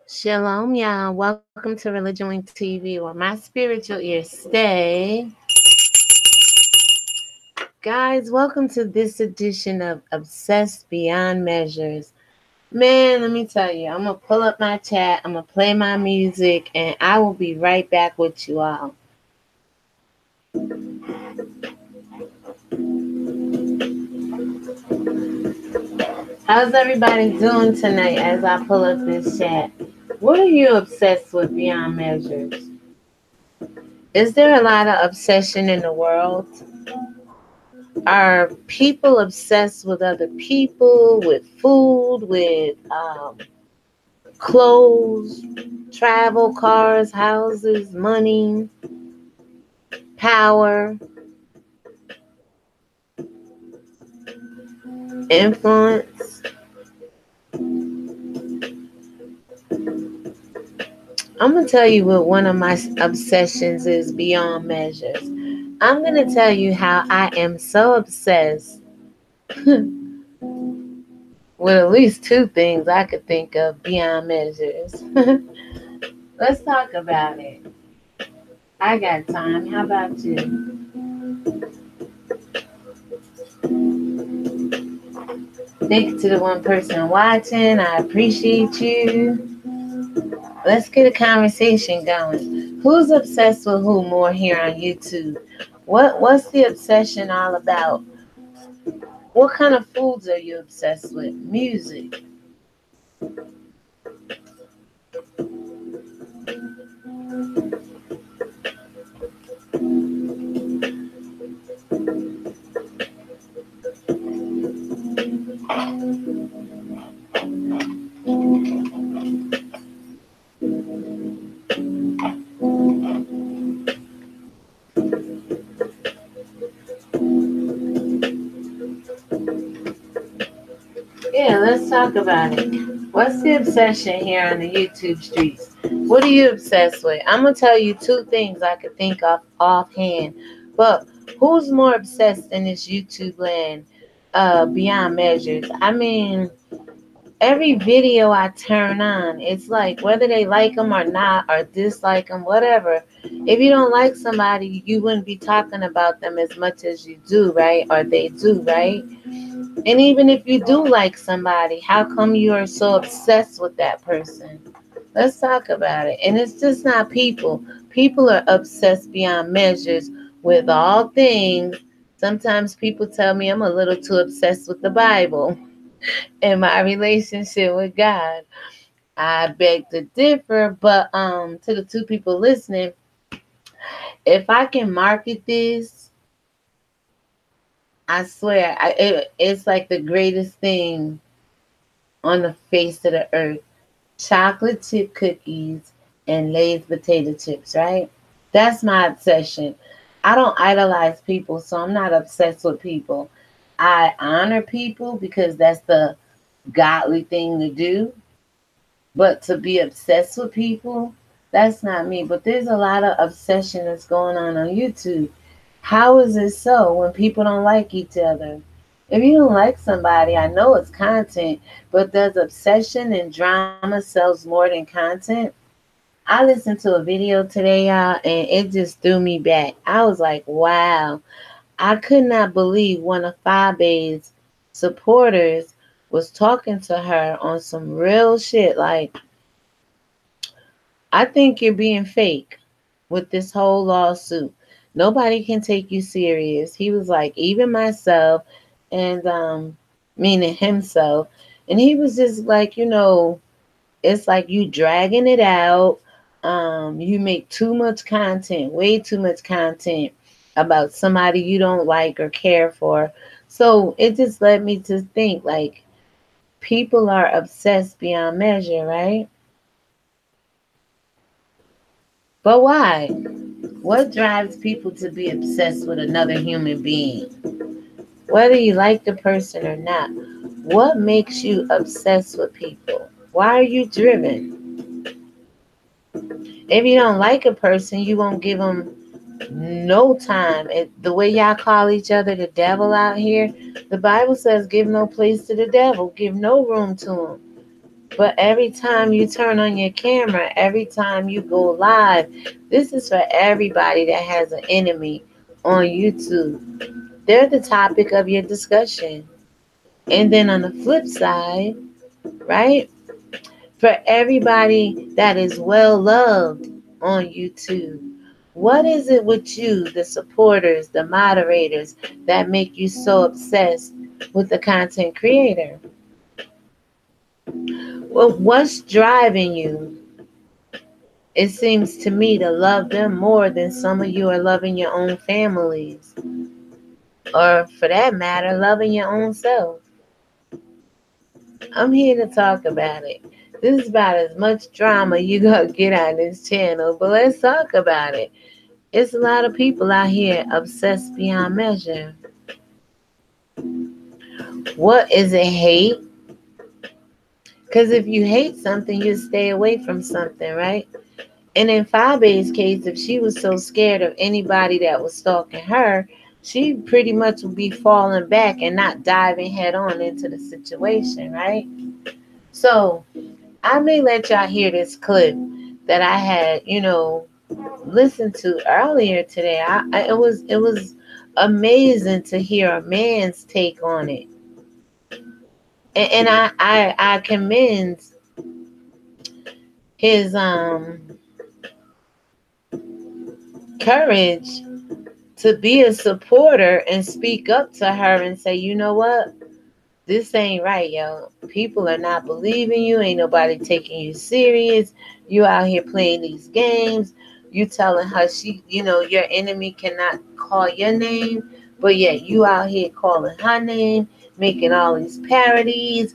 Shalom, y'all. Welcome to ReligionWinked TV, where my spiritual ears stay. Guys, welcome to this edition of Obsessed Beyond Measures. Man, let me tell you, I'm going to pull up my chat, I'm going to play my music, and I will be right back with you all. How's everybody doing tonight as I pull up this chat? What are you obsessed with beyond measures? Is there a lot of obsession in the world? Are people obsessed with other people, with food, with clothes, travel, cars, houses, money, power, influence? I'm going to tell you what one of my obsessions is beyond measures. I'm going to tell you how I am so obsessed with at least two things I could think of beyond measures. Let's talk about it. I got time. How about you? Thank you to the one person watching. I appreciate you. Let's get a conversation going. Who's obsessed with who more here on YouTube? What's the obsession all about? What kind of foods are you obsessed with? Music. Yeah, let's talk about it. What's the obsession here on the YouTube streets? What are you obsessed with? I'm gonna tell you two things I could think of offhand. But who's more obsessed in this YouTube land beyond measures? I mean, every video I turn on, it's like whether they like them or not, or dislike them, whatever. If you don't like somebody, you wouldn't be talking about them as much as you do, right? Or they do, right? And even if you do like somebody, how come you are so obsessed with that person? Let's talk about it. And it's just not people. People are obsessed beyond measures with all things. Sometimes people tell me I'm a little too obsessed with the Bible and my relationship with God. I beg to differ, but to the two people listening, if I can market this, I swear, it's like the greatest thing on the face of the earth. Chocolate chip cookies and Lay's potato chips, right? That's my obsession. I don't idolize people, so I'm not obsessed with people. I honor people because that's the godly thing to do. But to be obsessed with people, that's not me. But there's a lot of obsession that's going on YouTube. How is it so when people don't like each other? If you don't like somebody, I know it's content, but does obsession and drama sells more than content? I listened to a video today, y'all, and it just threw me back. I was like, wow. I could not believe one of Fabe's supporters was talking to her on some real shit. Like, I think you're being fake with this whole lawsuit. Nobody can take you serious. He was like, even myself, and meaning himself. And he was just like, it's like you dragging it out. You make too much content, way too much content about somebody you don't like or care for. So it just led me to think like people are obsessed beyond measure, right? But why? What drives people to be obsessed with another human being? Whether you like the person or not, what makes you obsessed with people? Why are you driven? If you don't like a person, you won't give them no time. The way y'all call each other the devil out here, the Bible says give no place to the devil, give no room to him. But every time you turn on your camera, every time you go live, this is for everybody that has an enemy on YouTube. They're the topic of your discussion. And then on the flip side, right, for everybody that is well loved on YouTube, what is it with you, the supporters, the moderators, that make you so obsessed with the content creator? Well, what's driving you? It seems to me to love them more than some of you are loving your own families, or for that matter, loving your own self. I'm here to talk about it. This is about as much drama you gonna get on this channel, but let's talk about it. It's a lot of people out here obsessed beyond measure. What is it, hate? Because if you hate something, you stay away from something, right? And in Fabe's case, if she was so scared of anybody that was stalking her, she pretty much would be falling back and not diving head on into the situation, right? So I may let y'all hear this clip that I had, listened to earlier today. It was amazing to hear a man's take on it, and I commend his courage to be a supporter and speak up to her and say, you know what? This ain't right, yo. People are not believing you. Ain't nobody taking you serious. You out here playing these games. You telling her your enemy cannot call your name, but yet you out here calling her name, making all these parodies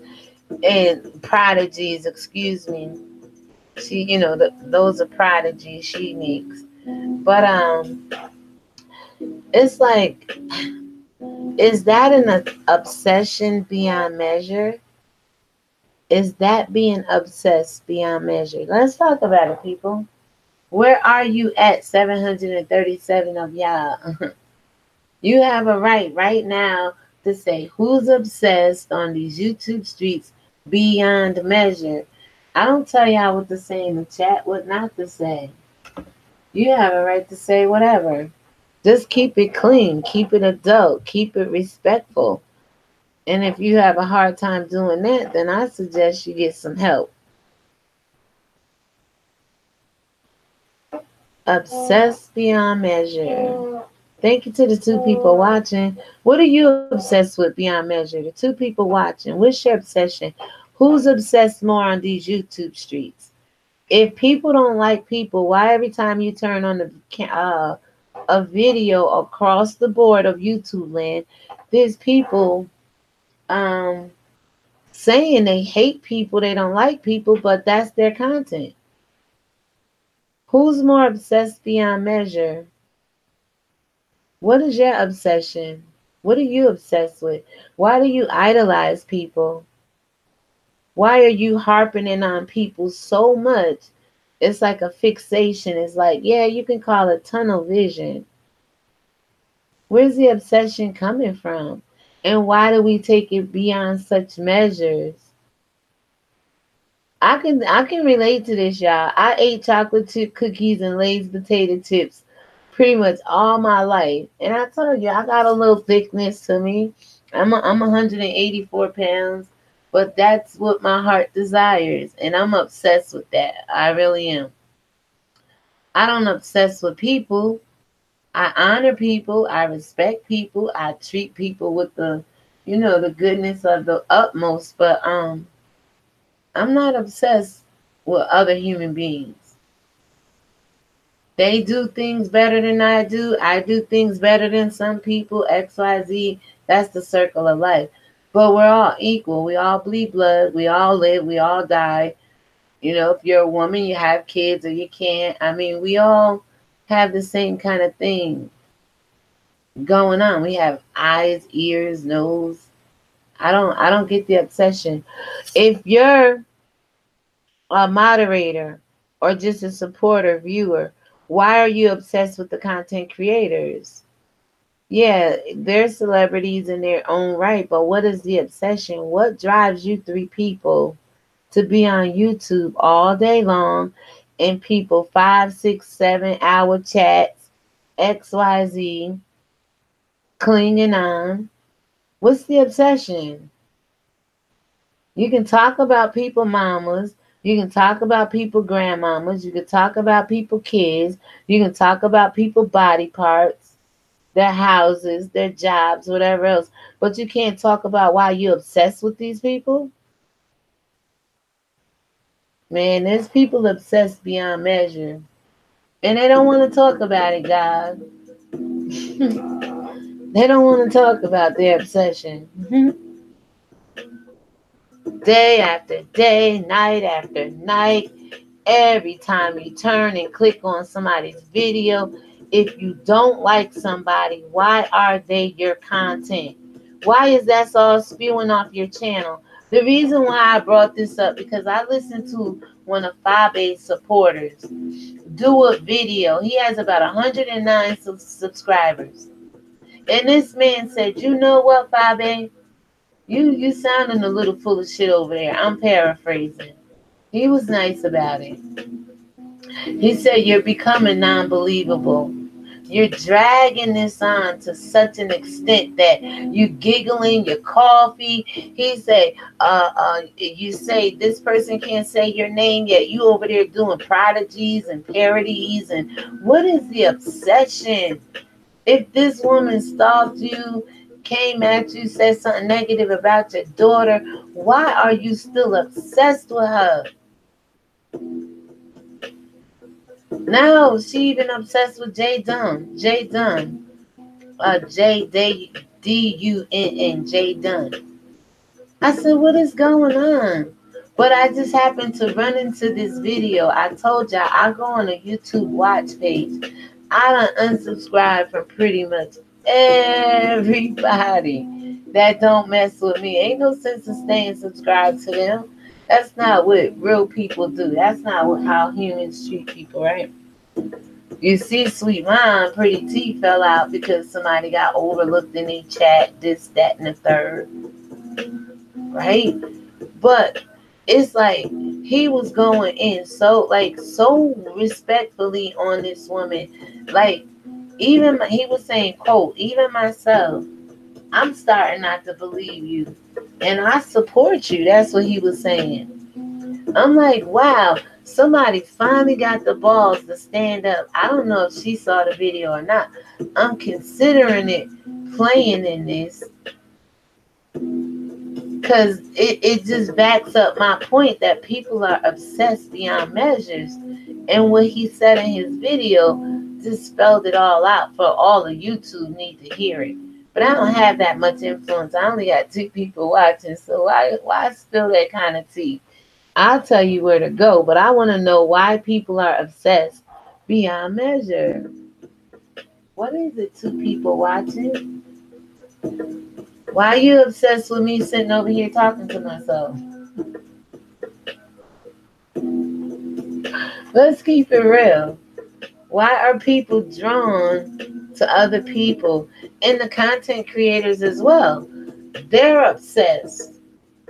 and prodigies, excuse me. She, those are prodigies she makes. But it's like, is that an obsession beyond measure? Is that being obsessed beyond measure? Let's talk about it, people. Where are you at, 737 of y'all? You have a right now to say who's obsessed on these YouTube streets beyond measure. I don't tell y'all what to say in the chat, what not to say. You have a right to say whatever. Just keep it clean, keep it adult, keep it respectful. And if you have a hard time doing that, then I suggest you get some help. Obsessed beyond measure. Thank you to the two people watching. What are you obsessed with beyond measure? The two people watching. What's your obsession? Who's obsessed more on these YouTube streets? If people don't like people, why every time you turn on a video across the board of YouTube land, there's people saying they hate people, they don't like people, but that's their content. Who's more obsessed beyond measure? What is your obsession? What are you obsessed with? Why do you idolize people? Why are you harping in on people so much? It's like a fixation. It's like, yeah, you can call it tunnel vision. Where's the obsession coming from? And why do we take it beyond such measures? I can relate to this, y'all. I ate chocolate chip cookies and Lay's potato chips pretty much all my life. And I told you, I got a little thickness to me. I'm 184 pounds, but that's what my heart desires. And I'm obsessed with that. I really am. I don't obsess with people. I honor people. I respect people. I treat people with the goodness of the utmost. But I'm not obsessed with other human beings. They do things better than I do. I do things better than some people. XYZ. That's the circle of life. But we're all equal. We all bleed blood. We all live. We all die. If you're a woman, you have kids or you can't. I mean, we all have the same kind of thing going on. We have eyes, ears, nose. I don't get the obsession. If you're a moderator or just a supporter viewer, why are you obsessed with the content creators? Yeah, they're celebrities in their own right, but what is the obsession? What drives you three people to be on YouTube all day long and people 5, 6, 7 hour chats, XYZ, clinging on. What's the obsession? You can talk about people mamas. You can talk about people grandmamas. You can talk about people kids. You can talk about people body parts, their houses, their jobs, whatever else. But you can't talk about why you're obsessed with these people. Man, there's people obsessed beyond measure. And they don't want to talk about it, God. They don't want to talk about their obsession. Day after day, night after night, every time you turn and click on somebody's video, if you don't like somebody, why are they your content? Why is that all spewing off your channel? The reason why I brought this up, because I listened to one of Fabe's supporters do a video. He has about 109 subscribers. And this man said, you know what, Fabe? You sounding a little full of shit over there. I'm paraphrasing. He was nice about it. He said, you're becoming non-believable. You're dragging this on to such an extent that you giggling, your coffee. He said, you say this person can't say your name yet. You over there doing prodigies and parodies. And what is the obsession? If this woman stalked you, came at you, said something negative about your daughter, why are you still obsessed with her? No, she even obsessed with Jay Dunn. Jay Dunn. J-D-U-N-N. Jay Dunn. I said, what is going on? But I just happened to run into this video. I told y'all, I go on a YouTube watch page. I done unsubscribed from pretty much everybody that don't mess with me. Ain't no sense in staying subscribed to them. That's not what real people do. That's not how humans treat people, right? You see, Sweet Mom, Pretty T fell out because somebody got overlooked in a chat, this, that, and the third, right? But it's like he was going in so respectfully on this woman. Like, even he was saying, quote, even myself, I'm starting not to believe you. And I support you. That's what he was saying. I'm like, wow, somebody finally got the balls to stand up. I don't know if she saw the video or not. I'm considering it playing in this because it just backs up my point that people are obsessed beyond measures. And what he said in his video just spelled it all out for all of YouTube need to hear it. But I don't have that much influence. I only got 2 people watching, so why spill that kind of tea? I'll tell you where to go, but I want to know why people are obsessed beyond measure. What is it, 2 people watching? Why are you obsessed with me sitting over here talking to myself? Let's keep it real. Why are people drawn to other people and the content creators as well? They're obsessed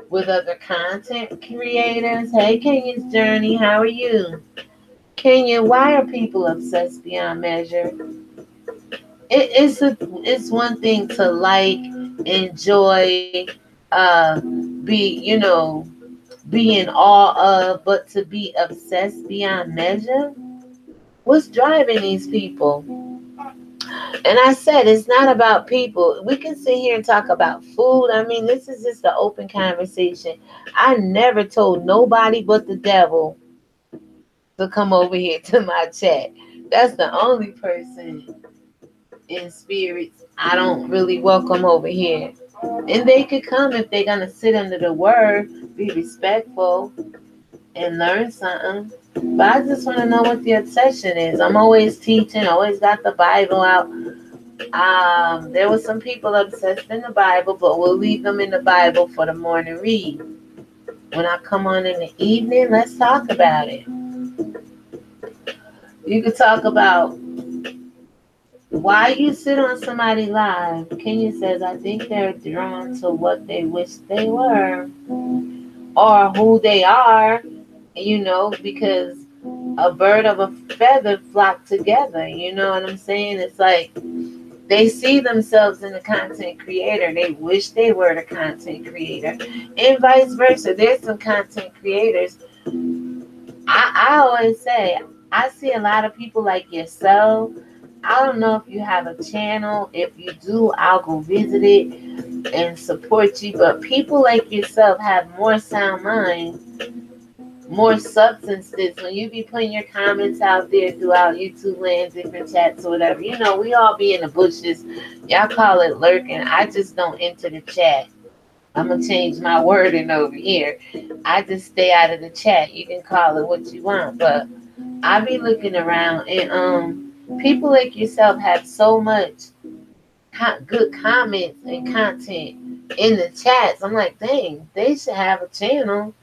with other content creators. Hey, Kenya's Journey, how are you? Kenya, why are people obsessed beyond measure? It's one thing to like, enjoy, be in awe of, but to be obsessed beyond measure? What's driving these people? And I said, it's not about people. We can sit here and talk about food. I mean, this is just an open conversation. I never told nobody but the devil to come over here to my chat. That's the only person in spirits I don't really welcome over here. And they could come if they're going to sit under the word, be respectful, and learn something. But I just want to know what the obsession is. I'm always teaching, always got the Bible out. There were some people obsessed in the Bible, but we'll leave them in the Bible for the morning read. When I come on in the evening, let's talk about it. You could talk about why you sit on somebody's live. Kenya says, I think they're drawn to what they wish they were. or who they are, because a bird of a feather flock together. You know what I'm saying? It's like they see themselves in the content creator. They wish they were the content creator, and vice versa. There's some content creators. I always say, I see a lot of people like yourself. I don't know if you have a channel. If you do, I'll go visit it and support you. But people like yourself have more sound minds, more substances. When you be putting your comments out there throughout YouTube land, different chats or whatever, we all be in the bushes. Y'all call it lurking. I just don't enter the chat. I'm going to change my wording over here. I just stay out of the chat. You can call it what you want, but I be looking around, and people like yourself have so much good comments and content in the chats. I'm like, dang, they should have a channel.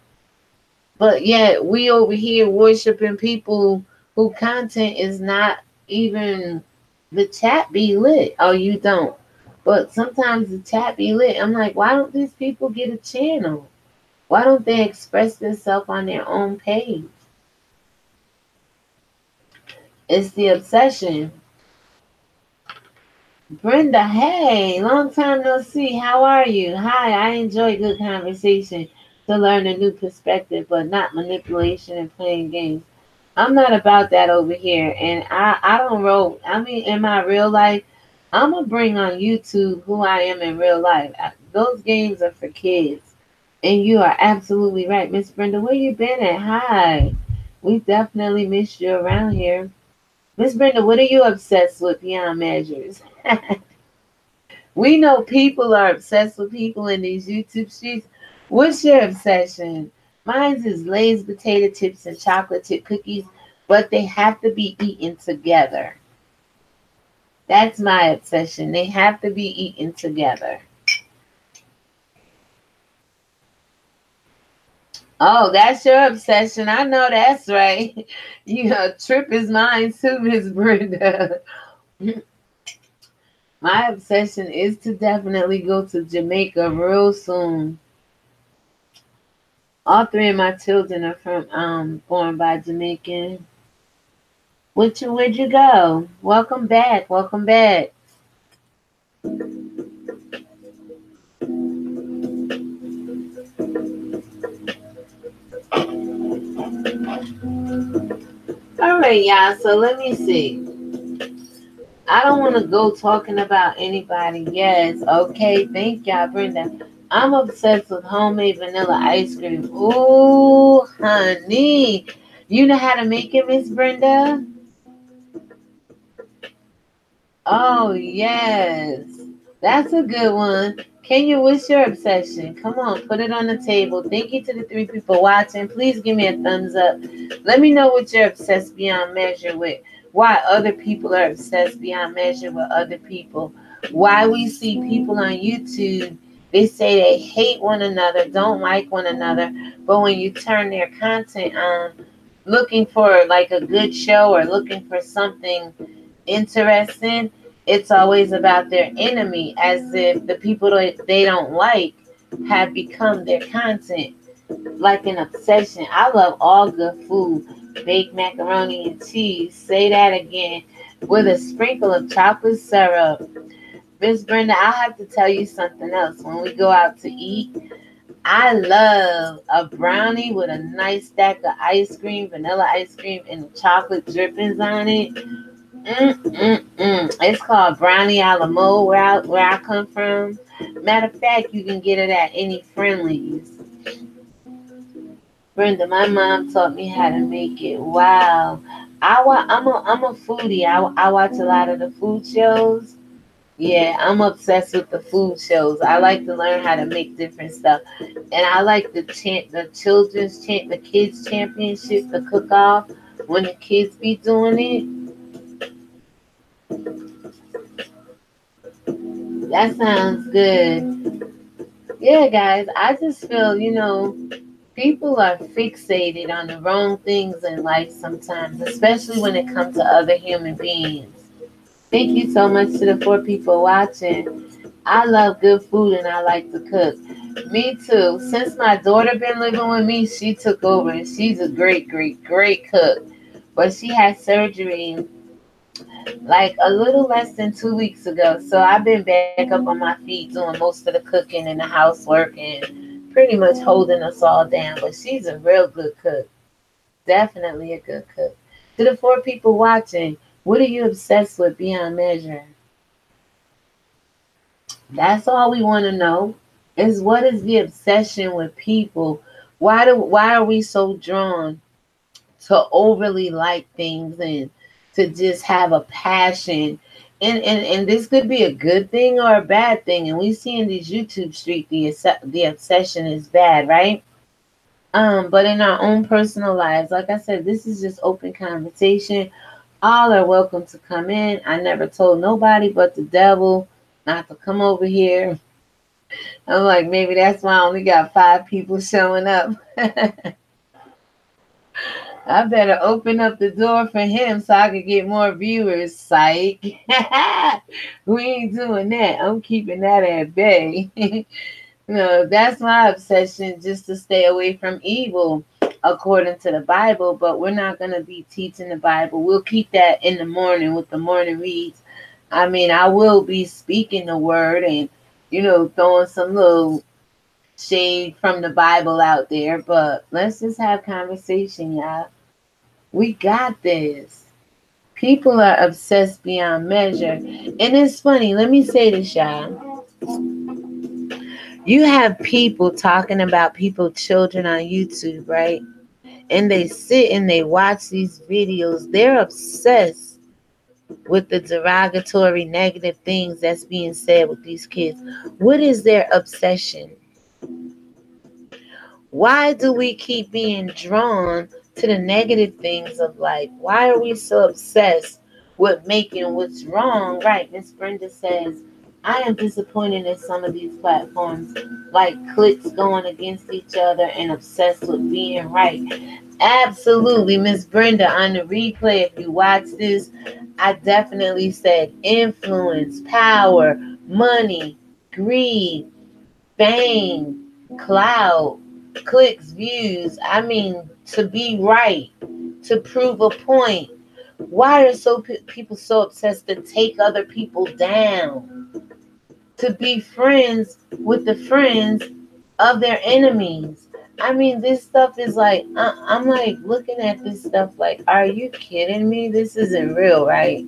But yet we over here worshiping people who content is not even, the chat be lit. Oh, you don't. But sometimes the chat be lit. I'm like, why don't these people get a channel? Why don't they express themselves on their own page? It's the obsession. Brenda, hey, long time no see. How are you? Hi, I enjoy good conversation to learn a new perspective, but not manipulation and playing games. I'm not about that over here. And I don't roll. I mean, in my real life, I'm going to bring on YouTube who I am in real life. Those games are for kids. And you are absolutely right. Miss Brenda, where you been at? Hi. We definitely missed you around here. Miss Brenda, what are you obsessed with beyond measures? We know people are obsessed with people in these YouTube streets. What's your obsession? Mine is Lay's potato chips and chocolate chip cookies, but they have to be eaten together. That's my obsession. They have to be eaten together. Oh, that's your obsession. I know that's right. Trip is mine too, Miss Brenda. My obsession is to definitely go to Jamaica real soon. All three of my children are from born by Jamaican. Where'd you go? Welcome back. Welcome back. All right, y'all. So let me see. I don't want to go talking about anybody. Yes. Okay. Thank y'all, Brenda. I'm obsessed with homemade vanilla ice cream. Ooh, honey. You know how to make it, Miss Brenda? Oh, yes. That's a good one. What's your obsession? Come on, put it on the table. Thank you to the 3 people watching. Please give me a thumbs up. Let me know what you're obsessed beyond measure with. Why other people are obsessed beyond measure with other people. Why we see people on YouTube, they say they hate one another, don't like one another, but when you turn their content on, looking for like a good show or looking for something interesting, it's always about their enemy, as if the people that they don't like have become their content, like an obsession. I love all good food. Baked macaroni and cheese, say that again, with a sprinkle of chocolate syrup. Miss Brenda, I'll have to tell you something else. When we go out to eat, I love a brownie with a nice stack of ice cream, vanilla ice cream, and the chocolate drippings on it. It's called brownie a la mode where I come from. Matter of fact, you can get it at any Friendlies. Brenda, my mom taught me how to make it. Wow. I'm a foodie. I watch a lot of the food shows. Yeah, I'm obsessed with the food shows. I like to learn how to make different stuff. And I like the kids championship, the cook-off, when the kids be doing it. That sounds good. Yeah, guys, I just feel, people are fixated on the wrong things in life sometimes, especially when it comes to other human beings. Thank you so much to the 4 people watching. I love good food and I like to cook. Me too. Since my daughter been living with me, she took over and she's a great, great, great cook. But she had surgery like a little less than 2 weeks ago. So I've been back up on my feet doing most of the cooking and the housework and pretty much holding us all down. But she's a real good cook. Definitely a good cook. To the 4 people watching, what are you obsessed with beyond measure? That's all we want to know. Is what is the obsession with people? Why are we so drawn to overly like things and to just have a passion? And this could be a good thing or a bad thing. And we see in these YouTube street the obsession is bad, right? But in our own personal lives, like I said, this is just open conversation. All are welcome to come in. I never told nobody but the devil not to come over here. I'm like, maybe that's why I only got 5 people showing up. I better open up the door for him so I can get more viewers. Psych. We ain't doing that. I'm keeping that at bay. No, that's my obsession, just to stay away from evil according to the Bible. But we're not going to be teaching the Bible. We'll keep that in the morning with the morning reads. I mean, I will be speaking the word and, throwing some little shade from the Bible out there. But let's just have conversation, y'all. We got this. People are obsessed beyond measure. And it's funny. Let me say this, y'all. You have people talking about people's children on YouTube, right? And they sit and they watch these videos. They're obsessed with the derogatory, negative things that's being said with these kids. What is their obsession? Why do we keep being drawn to the negative things of life? Why are we so obsessed with making what's wrong right? Miss Brenda says, I am disappointed in some of these platforms, like clicks going against each other and obsessed with being right. Absolutely, Miss Brenda, on the replay, if you watch this, I definitely said influence, power, money, greed, fame, clout, clicks, views. I mean, to be right, to prove a point. Why are people so obsessed to take other people down? To be friends with the friends of their enemies. I mean, this stuff is like, I'm like looking at this stuff like, are you kidding me? This isn't real, right?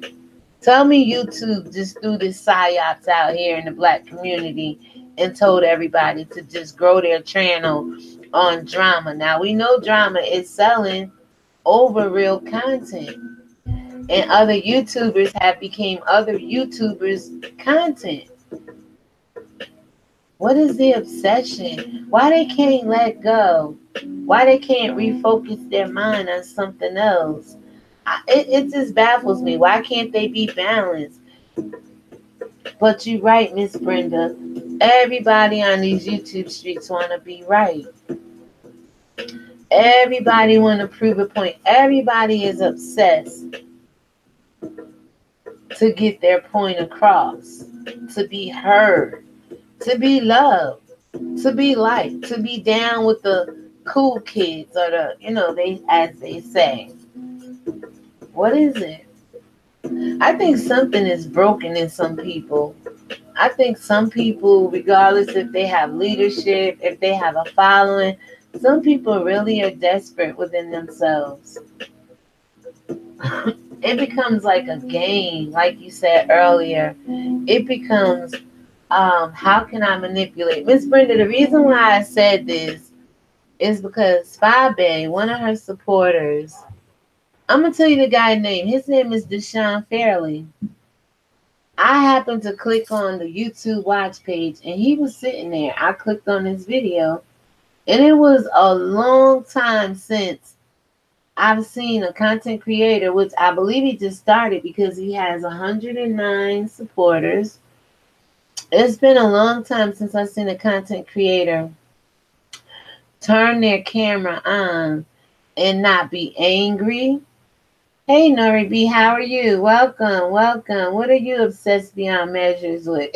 Tell me YouTube just threw this psyops out here in the black community and told everybody to just grow their channel on drama. Now, we know drama is selling over real content. And other YouTubers have become other YouTubers' content. What is the obsession? Why they can't let go? Why they can't refocus their mind on something else? It just baffles me. Why can't they be balanced? But you're right, Miss Brenda. Everybody on these YouTube streets want to be right. Everybody want to prove a point. Everybody is obsessed to get their point across, to be heard, to be loved, to be liked, to be down with the cool kids or as they say. What is it? I think something is broken in some people. I think some people, regardless if they have leadership, if they have a following, some people really are desperate within themselves. It becomes like a game, like you said earlier. It becomes, how can I manipulate? Miss Brenda, the reason why I said this is because Fabe, one of her supporters, I'm going to tell you the guy's name. His name is Deshaun Fairley. I happened to click on the YouTube watch page, and he was sitting there. I clicked on his video, and it was a long time since I've seen a content creator, which I believe he just started because he has 109 supporters. It's been a long time since I've seen a content creator turn their camera on and not be angry, Hey, Nori B, how are you? Welcome, welcome. What are you obsessed beyond measures with?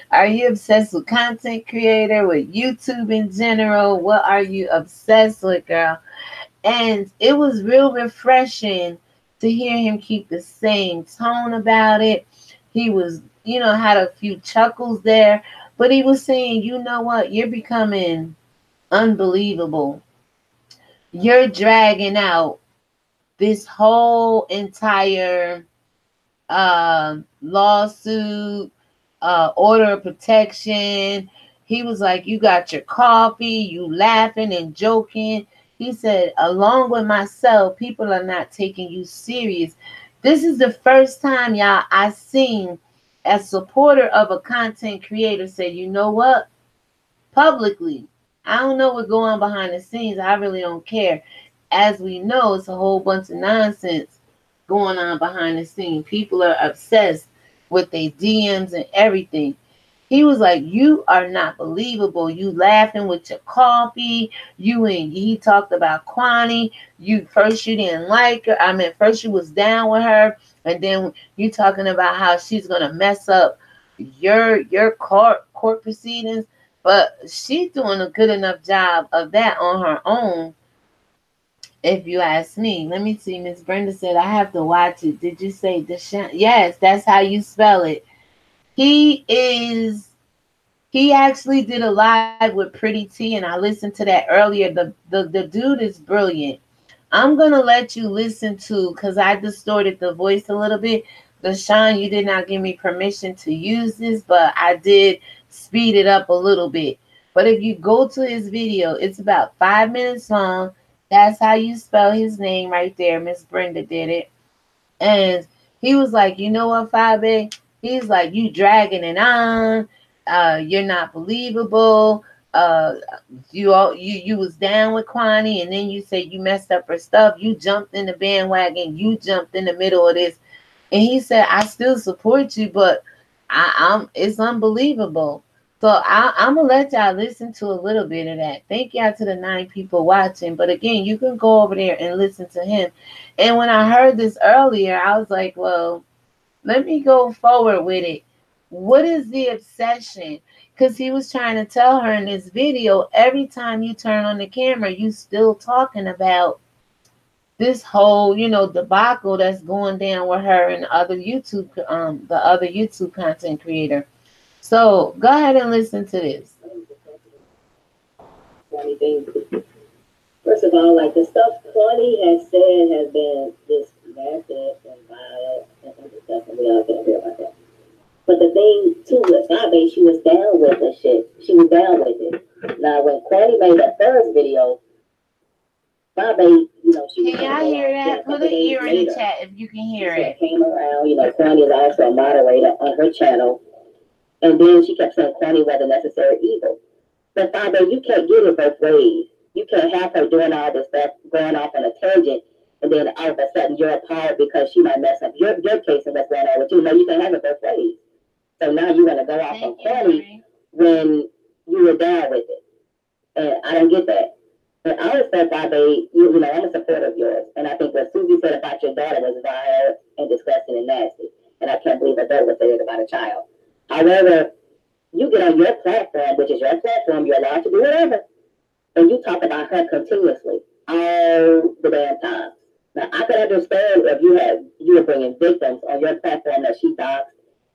Are you obsessed with content creator, with YouTube in general? What are you obsessed with, girl? And it was real refreshing to hear him keep the same tone about it. He was, had a few chuckles there, but he was saying, you know what? You're becoming unbelievable. You're dragging out this whole entire lawsuit, order of protection. He was like, you got your coffee, you laughing and joking. He said, along with myself, people are not taking you serious. This is the first time, y'all, I seen a supporter of a content creator say, you know what? Publicly. I don't know what's going on behind the scenes. I really don't care. As we know, it's a whole bunch of nonsense going on behind the scene. People are obsessed with their DMs and everything. He was like, you are not believable. You laughing with your coffee. He talked about Kwani. You didn't like her. I mean, first you was down with her. And then you talking about how she's gonna mess up your court proceedings. But she's doing a good enough job of that on her own, if you ask me. Let me see. Miss Brenda said, I have to watch it. Did you say Deshaun? Yes, that's how you spell it. He is, he actually did a live with Pretty T, and I listened to that earlier. The dude is brilliant. I'm going to let you listen to, because I distorted the voice a little bit. Deshaun, you did not give me permission to use this, but I did speed it up a little bit. But if you go to his video, it's about 5 minutes long. That's how you spell his name right there. Miss Brenda did it. And he was like, you know what, Fabe? He's like, you dragging it on. You're not believable. Uh, you was down with Kwani, and then you say you messed up her stuff. You jumped in the bandwagon. You jumped in the middle of this. And he said, I still support you, but it's unbelievable. So I'm gonna let y'all listen to a little bit of that. Thank y'all to the 9 people watching. But again, you can go over there and listen to him. And when I heard this earlier, I was like, well, let me go forward with it. What is the obsession? Because he was trying to tell her in this video, every time you turn on the camera, you still talking about this whole, debacle that's going down with her and the other YouTube content creator. So go ahead and listen to this. First of all, like the stuff Claudia has said has been just massive and vile and other stuff, and we all can't hear about that. But the thing too with Fabe, she was down with the shit. She was down with it. Now when Claudia made that first video, Fabe, she can y'all hear that? Put an ear in the chat if you can hear it. Came around, Claudia is also a moderator on her channel, and then she kept saying Claudia was a necessary evil. But Fabe, you can't get it both ways. You can't have her doing all this stuff, going off on a tangent, and then all of a sudden you're appalled because she might mess up your case and what's going on with you. No, you can't have it both ways. So now you want to go off on Claudia when you were down with it. And I don't get that. And I always said, Fabe, I'm a supporter of yours. And I think what Susie said about your daughter was vile and disgusting and nasty. And I can't believe a adult would say it about a child. However, you get on your platform, which is your platform, you're allowed to do whatever. And you talk about her continuously all the damn time. Now, I can understand if you were bringing victims on your platform that she thought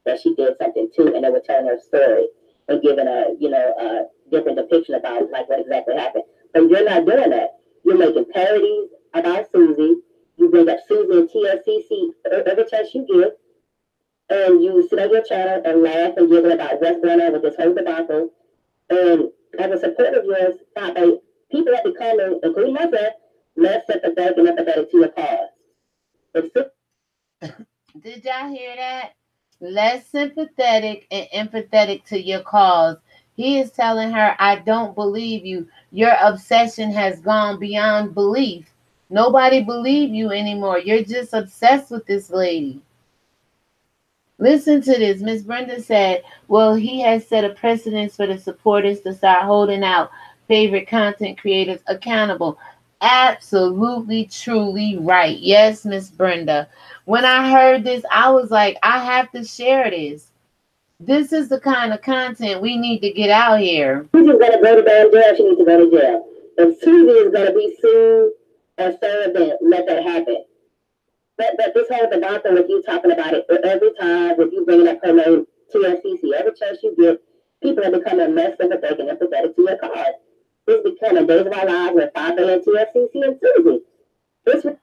that she did something to, and they were telling her story and giving a different depiction about like what exactly happened. But you're not doing that. You're making parodies about Susie. You bring up Susie and TLCC every chance you give, and you sit on your channel and laugh and giggle about what's going on with this whole debacle. And as a supporter of yours, people have become, including myself, less sympathetic and empathetic to your cause. Did y'all hear that? Less sympathetic and empathetic to your cause. He is telling her, I don't believe you. Your obsession has gone beyond belief. Nobody believe you anymore. You're just obsessed with this lady. Listen to this. Miss Brenda said, well, he has set a precedence for the supporters to start holding out favorite content creators accountable. Absolutely, truly right. Yes, Miss Brenda. When I heard this, I was like, I have to share this. This is the kind of content we need to get out here. Susie's gonna go to damn jail. She needs to go to jail. If Susie is gonna be sued and served, then let that happen. But this whole debacle with you talking about it every time, with you bringing up her name, TFCC, every chance you get, people are becoming less sympathetic and empathetic to your cause. It's becoming Days of Our Lives with 5A and TFCC and Susie.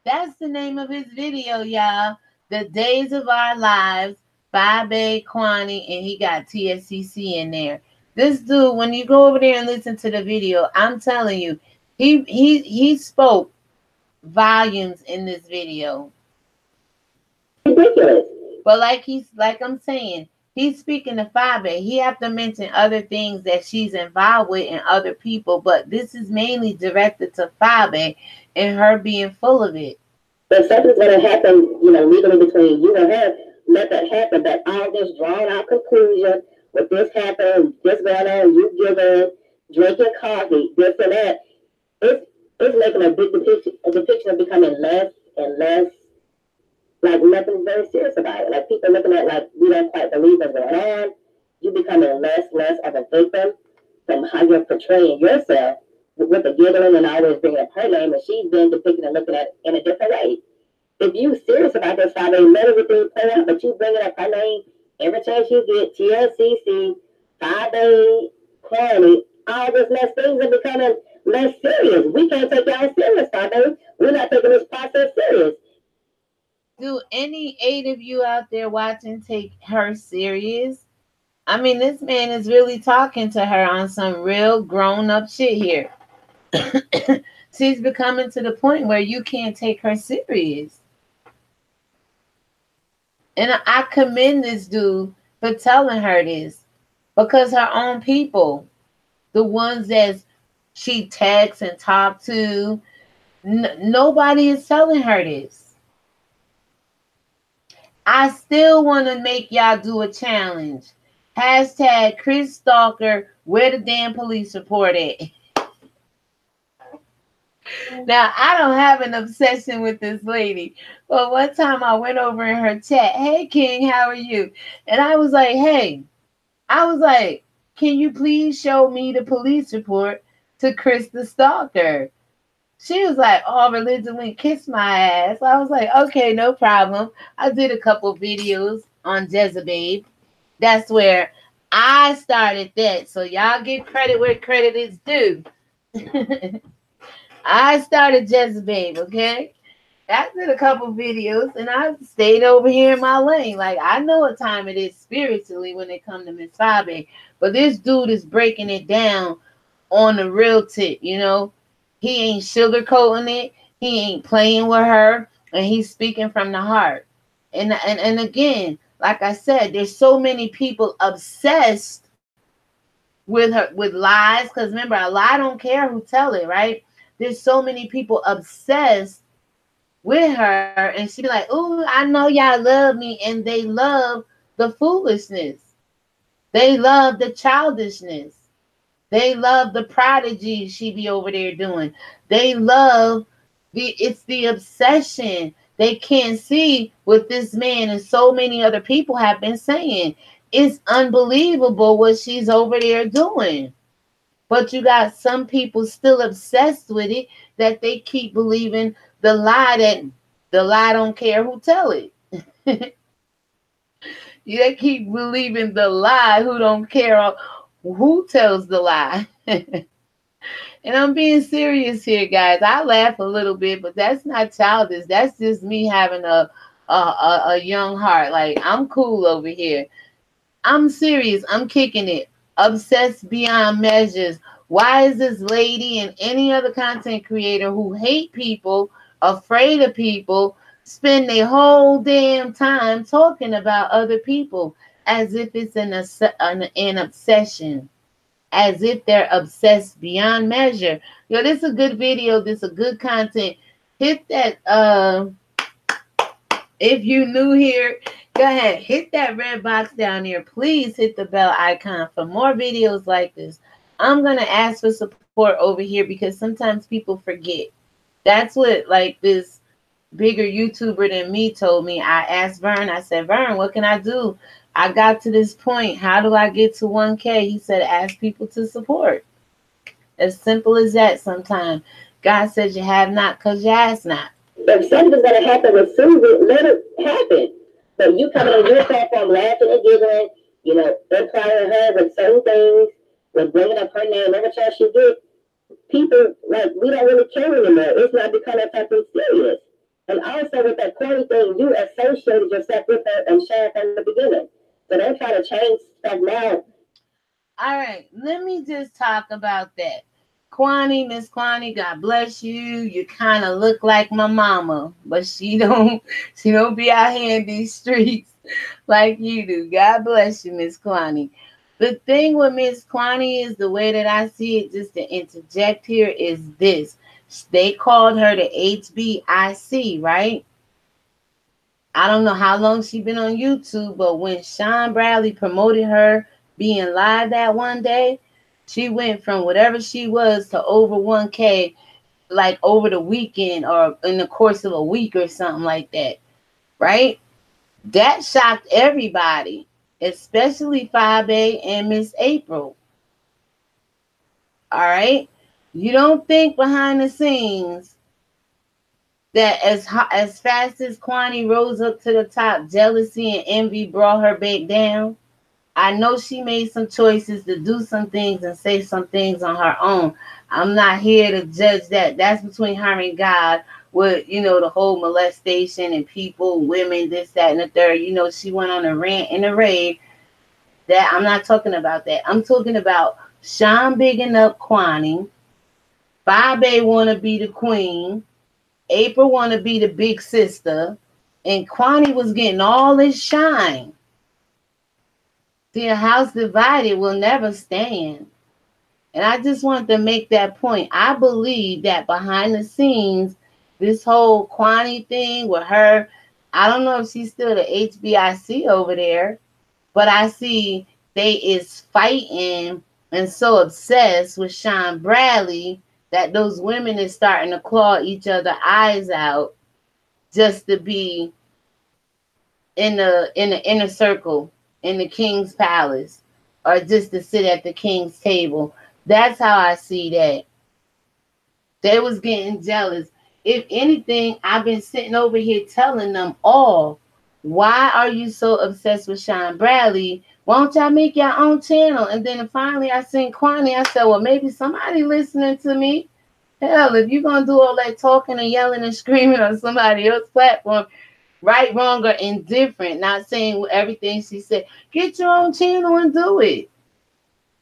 That's the name of his video, y'all. The Days of Our Lives, 5A, Kwani, and he got TSCC in there. This dude, when you go over there and listen to the video, I'm telling you, he spoke volumes in this video. Ridiculous. But like I'm saying, he's speaking to 5A. He have to mention other things that she's involved with and other people, but this is mainly directed to 5A and her being full of it. If something's going to happen, legally between you and her, let that happen. But all this drawn out conclusion with this happened, this going on, you giving, drinking coffee, this and that, it's making a big depiction of becoming less and less, like nothing's very serious about it. Like people looking at like we don't quite believe what's going on. You becoming less of a victim from how you're portraying yourself with the giggling and always bringing up her name, and she's been depicted and looking at it in a different way. If you serious about this, how they let everything play out, but you bringing up her name every chance you get, TLCC, 5A, Clanny, all this mess, things are becoming less serious. We can't take y'all serious, 5A. We're not taking this process serious. Do any 8 of you out there watching take her serious? I mean, this man is really talking to her on some real grown-up shit here. She's becoming to the point where you can't take her serious. And I commend this dude for telling her this, because her own people, the ones that she texts and talks to, nobody is telling her this. I still want to make y'all do a challenge. Hashtag Chris Stalker, where the damn police report at? Now, I don't have an obsession with this lady, but one time I went over in her chat, hey, King, how are you? And I was like, can you please show me the police report to Chris the Stalker? She was like, oh, ReligionWinked, kiss my ass. I was like, okay, no problem. I did a couple videos on Jezebel. That's where I started that. So y'all give credit where credit is due. I started Jezebel, okay? I did a couple videos and I stayed over here in my lane. Like, I know what time it is spiritually when it comes to Miss Fabe. But this dude is breaking it down on the real tip, you know? He ain't sugarcoating it. He ain't playing with her. And he's speaking from the heart. And again, like I said, there's so many people obsessed with her, with lies. Because remember, a lie don't care who tell it, right? There's so many people obsessed with her. And she be like, oh, I know y'all love me. And they love the foolishness. They love the childishness. They love the prodigy she be over there doing. They love it's the obsession. They can't see what this man and so many other people have been saying. It's unbelievable what she's over there doing. But you got some people still obsessed with it, that they keep believing the lie, that the lie don't care who tell it. They keep believing the lie who don't care who tells the lie. And I'm being serious here, guys. I laugh a little bit, but that's not childish. That's just me having a young heart. Like, I'm cool over here. I'm serious. I'm kicking it. Obsessed beyond measures. Why is this lady and any other content creator who hate people, afraid of people, spend their whole damn time talking about other people as if it's an obsession? As if they're obsessed beyond measure. Yo, this is a good video. This is a good content. Hit that, if you new here, go ahead. Hit that red box down there. Please hit the bell icon for more videos like this. I'm going to ask for support support over here because sometimes people forget. That's what like this bigger YouTuber than me told me. I asked Vern, I said, Vern, what can I do? I got to this point. How do I get to 1K? He said, ask people to support. As simple as that sometimes. God says you have not because you ask not. If something's going to happen with Susan, let it happen. But you coming on your platform laughing and giggling, implying her with certain things, with bringing up her name every chance you get, people, like, we don't really care anymore. It's not becoming something serious. And also with that corny thing, you associated yourself with her and Sharon from the beginning. So they're trying to change stuff now. All right, let me just talk about that. Kwani, Miss Kwani, God bless you. You kind of look like my mama, but she don't be out here in these streets like you do. God bless you, Miss Kwani. The thing with Miss Kwani is the way that I see it, just to interject here, is this. They called her the HBIC, right? I don't know how long she been on YouTube, but when Sean Bradley promoted her being live that one day, she went from whatever she was to over 1K, like over the weekend or in the course of a week or something like that, right? That shocked everybody, especially 5A and Miss April. All right? You don't think behind the scenes that as fast as Kwani rose up to the top, jealousy and envy brought her back down? I know she made some choices to do some things and say some things on her own. I'm not here to judge that. That's between her and God with, the whole molestation and people, women, this, that, and the third. She went on a rant and a rave. That I'm not talking about that. I'm talking about Sean bigging up Kwani. 5A want to be the queen. April want to be the big sister. And Kwani was getting all this shine. See, a house divided will never stand. And I just wanted to make that point. I believe that behind the scenes, this whole Kwani thing with her, I don't know if she's still the HBIC over there, but I see they is fighting and so obsessed with Sean Bradley that those women is starting to claw each other eyes out just to be in the inner circle in the king's palace, or just to sit at the king's table. That's how I see that. They was getting jealous. If anything, I've been sitting over here telling them all, why are you so obsessed with Sean Bradley? Why don't y'all make your own channel? And then finally I seen Kwani. I said, well, maybe somebody listening to me. Hell, if you're going to do all that talking and yelling and screaming on somebody else's platform, right, wrong, or indifferent, not saying everything she said, get your own channel and do it.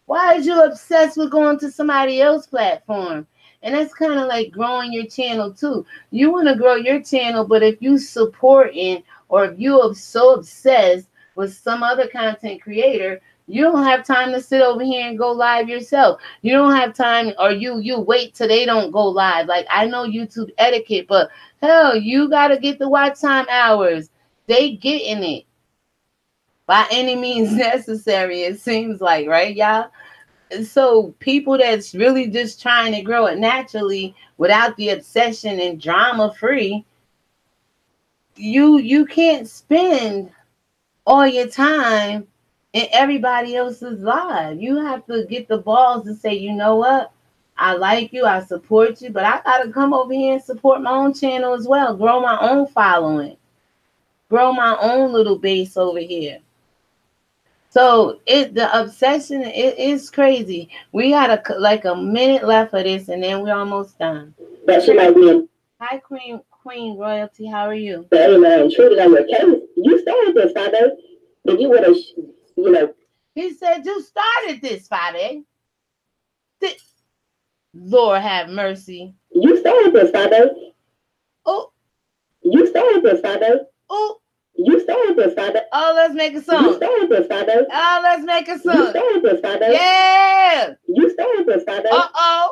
Why is you obsessed with going to somebody else's platform? And that's kind of like growing your channel too. You want to grow your channel, but if you supporting or if you are so obsessed with some other content creator, you don't have time to sit over here and go live yourself. You don't have time, or you wait till they don't go live. Like, I know YouTube etiquette, but hell, you got to get the watch time hours. They getting it by any means necessary, it seems like, right, y'all? So people that's really just trying to grow it naturally without the obsession and drama free, you can't spend all your time in everybody else's life. You have to get the balls to say, you know what? I like you, I support you, but I gotta come over here and support my own channel as well. Grow my own following. Grow my own little base over here. So the obsession, it is crazy. We got a minute left of this, and then we're almost done. That she might be in. Hi, Queen Royalty. How are you? Hey, man, treated on your case. You started this, Father. If you would have, He said you started this, Father. Lord have mercy. You started this, Father. Oh. You started this, Father. Oh. You started this, Father. Oh, let's make a song. You started this, Father. Oh, let's make a song. You started this, Father. Yeah. You started this, Father. Uh-oh.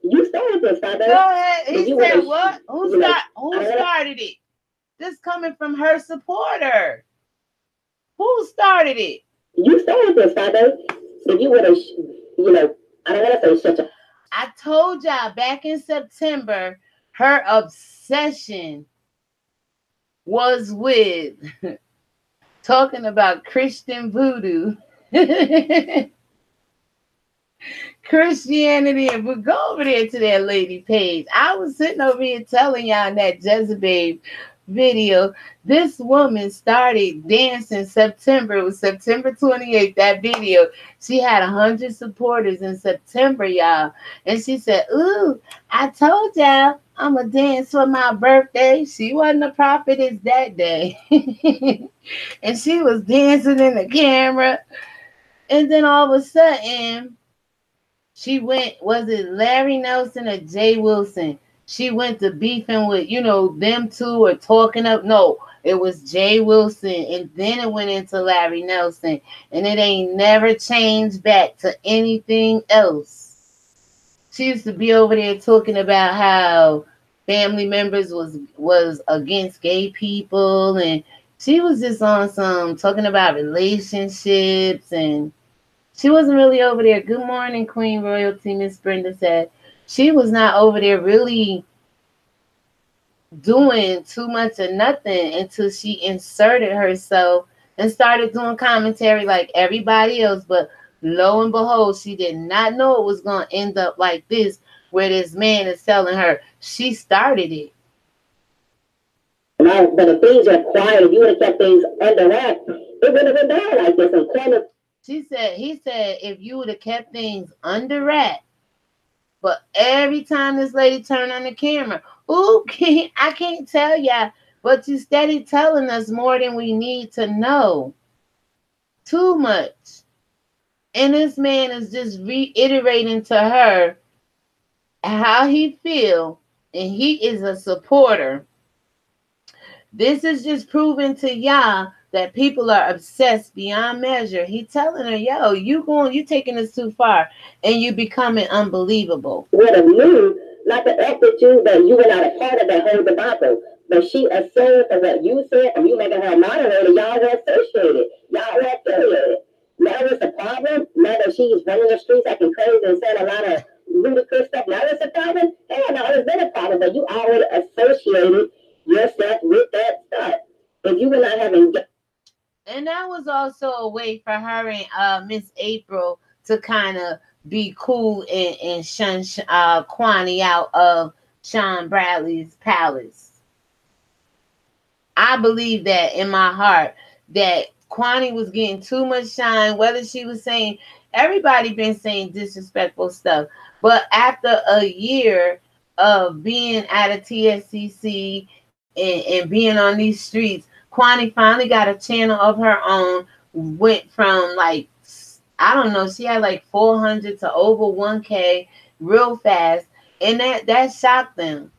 You started this, Father. Go ahead. He said what? Who started it? This coming from her supporter. Who started it? You started this, Father. If you would have, I don't want to say such a... I told y'all back in September, her obsession was with talking about Christian voodoo, Christianity, and we go over there to that lady page. I was sitting over here telling y'all in that Jezebel video, this woman started dancing September. It was September 28th, that video. She had 100 supporters in September, y'all. And she said, ooh, I told y'all I'm going to dance for my birthday. She wasn't a prophetess that day. And she was dancing in the camera. And then all of a sudden, she went, was it Larry Nelson or Jay Wilson? She went to beefing with, them two were talking up. No, it was Jay Wilson. And then it went into Larry Nelson. And it ain't never changed back to anything else. She used to be over there talking about how family members was against gay people. And she was just on some talking about relationships, and she wasn't really over there. Good morning, Queen Royalty, Miss Brenda said. She was not over there really doing too much of nothing until she inserted herself and started doing commentary like everybody else. But lo and behold, she did not know it was going to end up like this, where this man is telling her she started it. Now, but if things are quiet, if you would have kept things under wraps, it would have been bad like this. And he said, if you would have kept things under wrap, but every time this lady turned on the camera, ooh, I can't tell ya, but you steady telling us more than we need to know. Too much. And this man is just reiterating to her how he feel, and he is a supporter. This is just proving to y'all that people are obsessed beyond measure. He telling her, yo, you taking this too far, and you becoming unbelievable. Would have knew not to act with you, that you were not a part of that whole debacle. But she assumed from what you said, from you making her a moderator, y'all were associated. Y'all were affiliated. Now it's a problem. Now that she's running the streets acting crazy and saying a lot of ludicrous stuff, now it's a problem. Hell no, it's been a problem, but you already associated yourself with that stuff. If you were not having... And that was also a way for her and Miss April to kind of be cool and shun Kwani out of Sean Bradley's palace. I believe that in my heart, that Kwani was getting too much shine, whether she was saying, everybody been saying disrespectful stuff. But after a year of being at a TSCC and being on these streets, Kwani finally got a channel of her own, went from like, I don't know, she had like 400 to over 1K real fast. And that shocked them.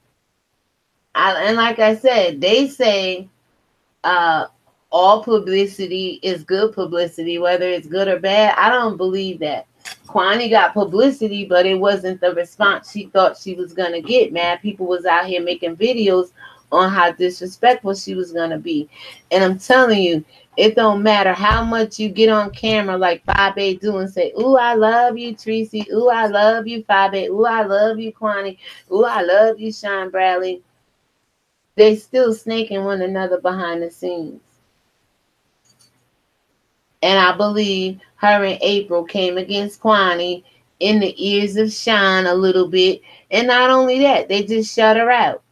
And like I said, they say all publicity is good publicity, whether it's good or bad. I don't believe that. Kwani got publicity, but it wasn't the response she thought she was going to get. Mad people was out here making videos on how disrespectful she was going to be. And I'm telling you, it don't matter how much you get on camera like 5A do and say, ooh, I love you, Tracy. Ooh, I love you, 5A. Ooh, I love you, Kwani. Ooh, I love you, Sean Bradley. They still snaking one another behind the scenes. And I believe her and April came against Kwani in the ears of Sean a little bit. And not only that, they just shut her out.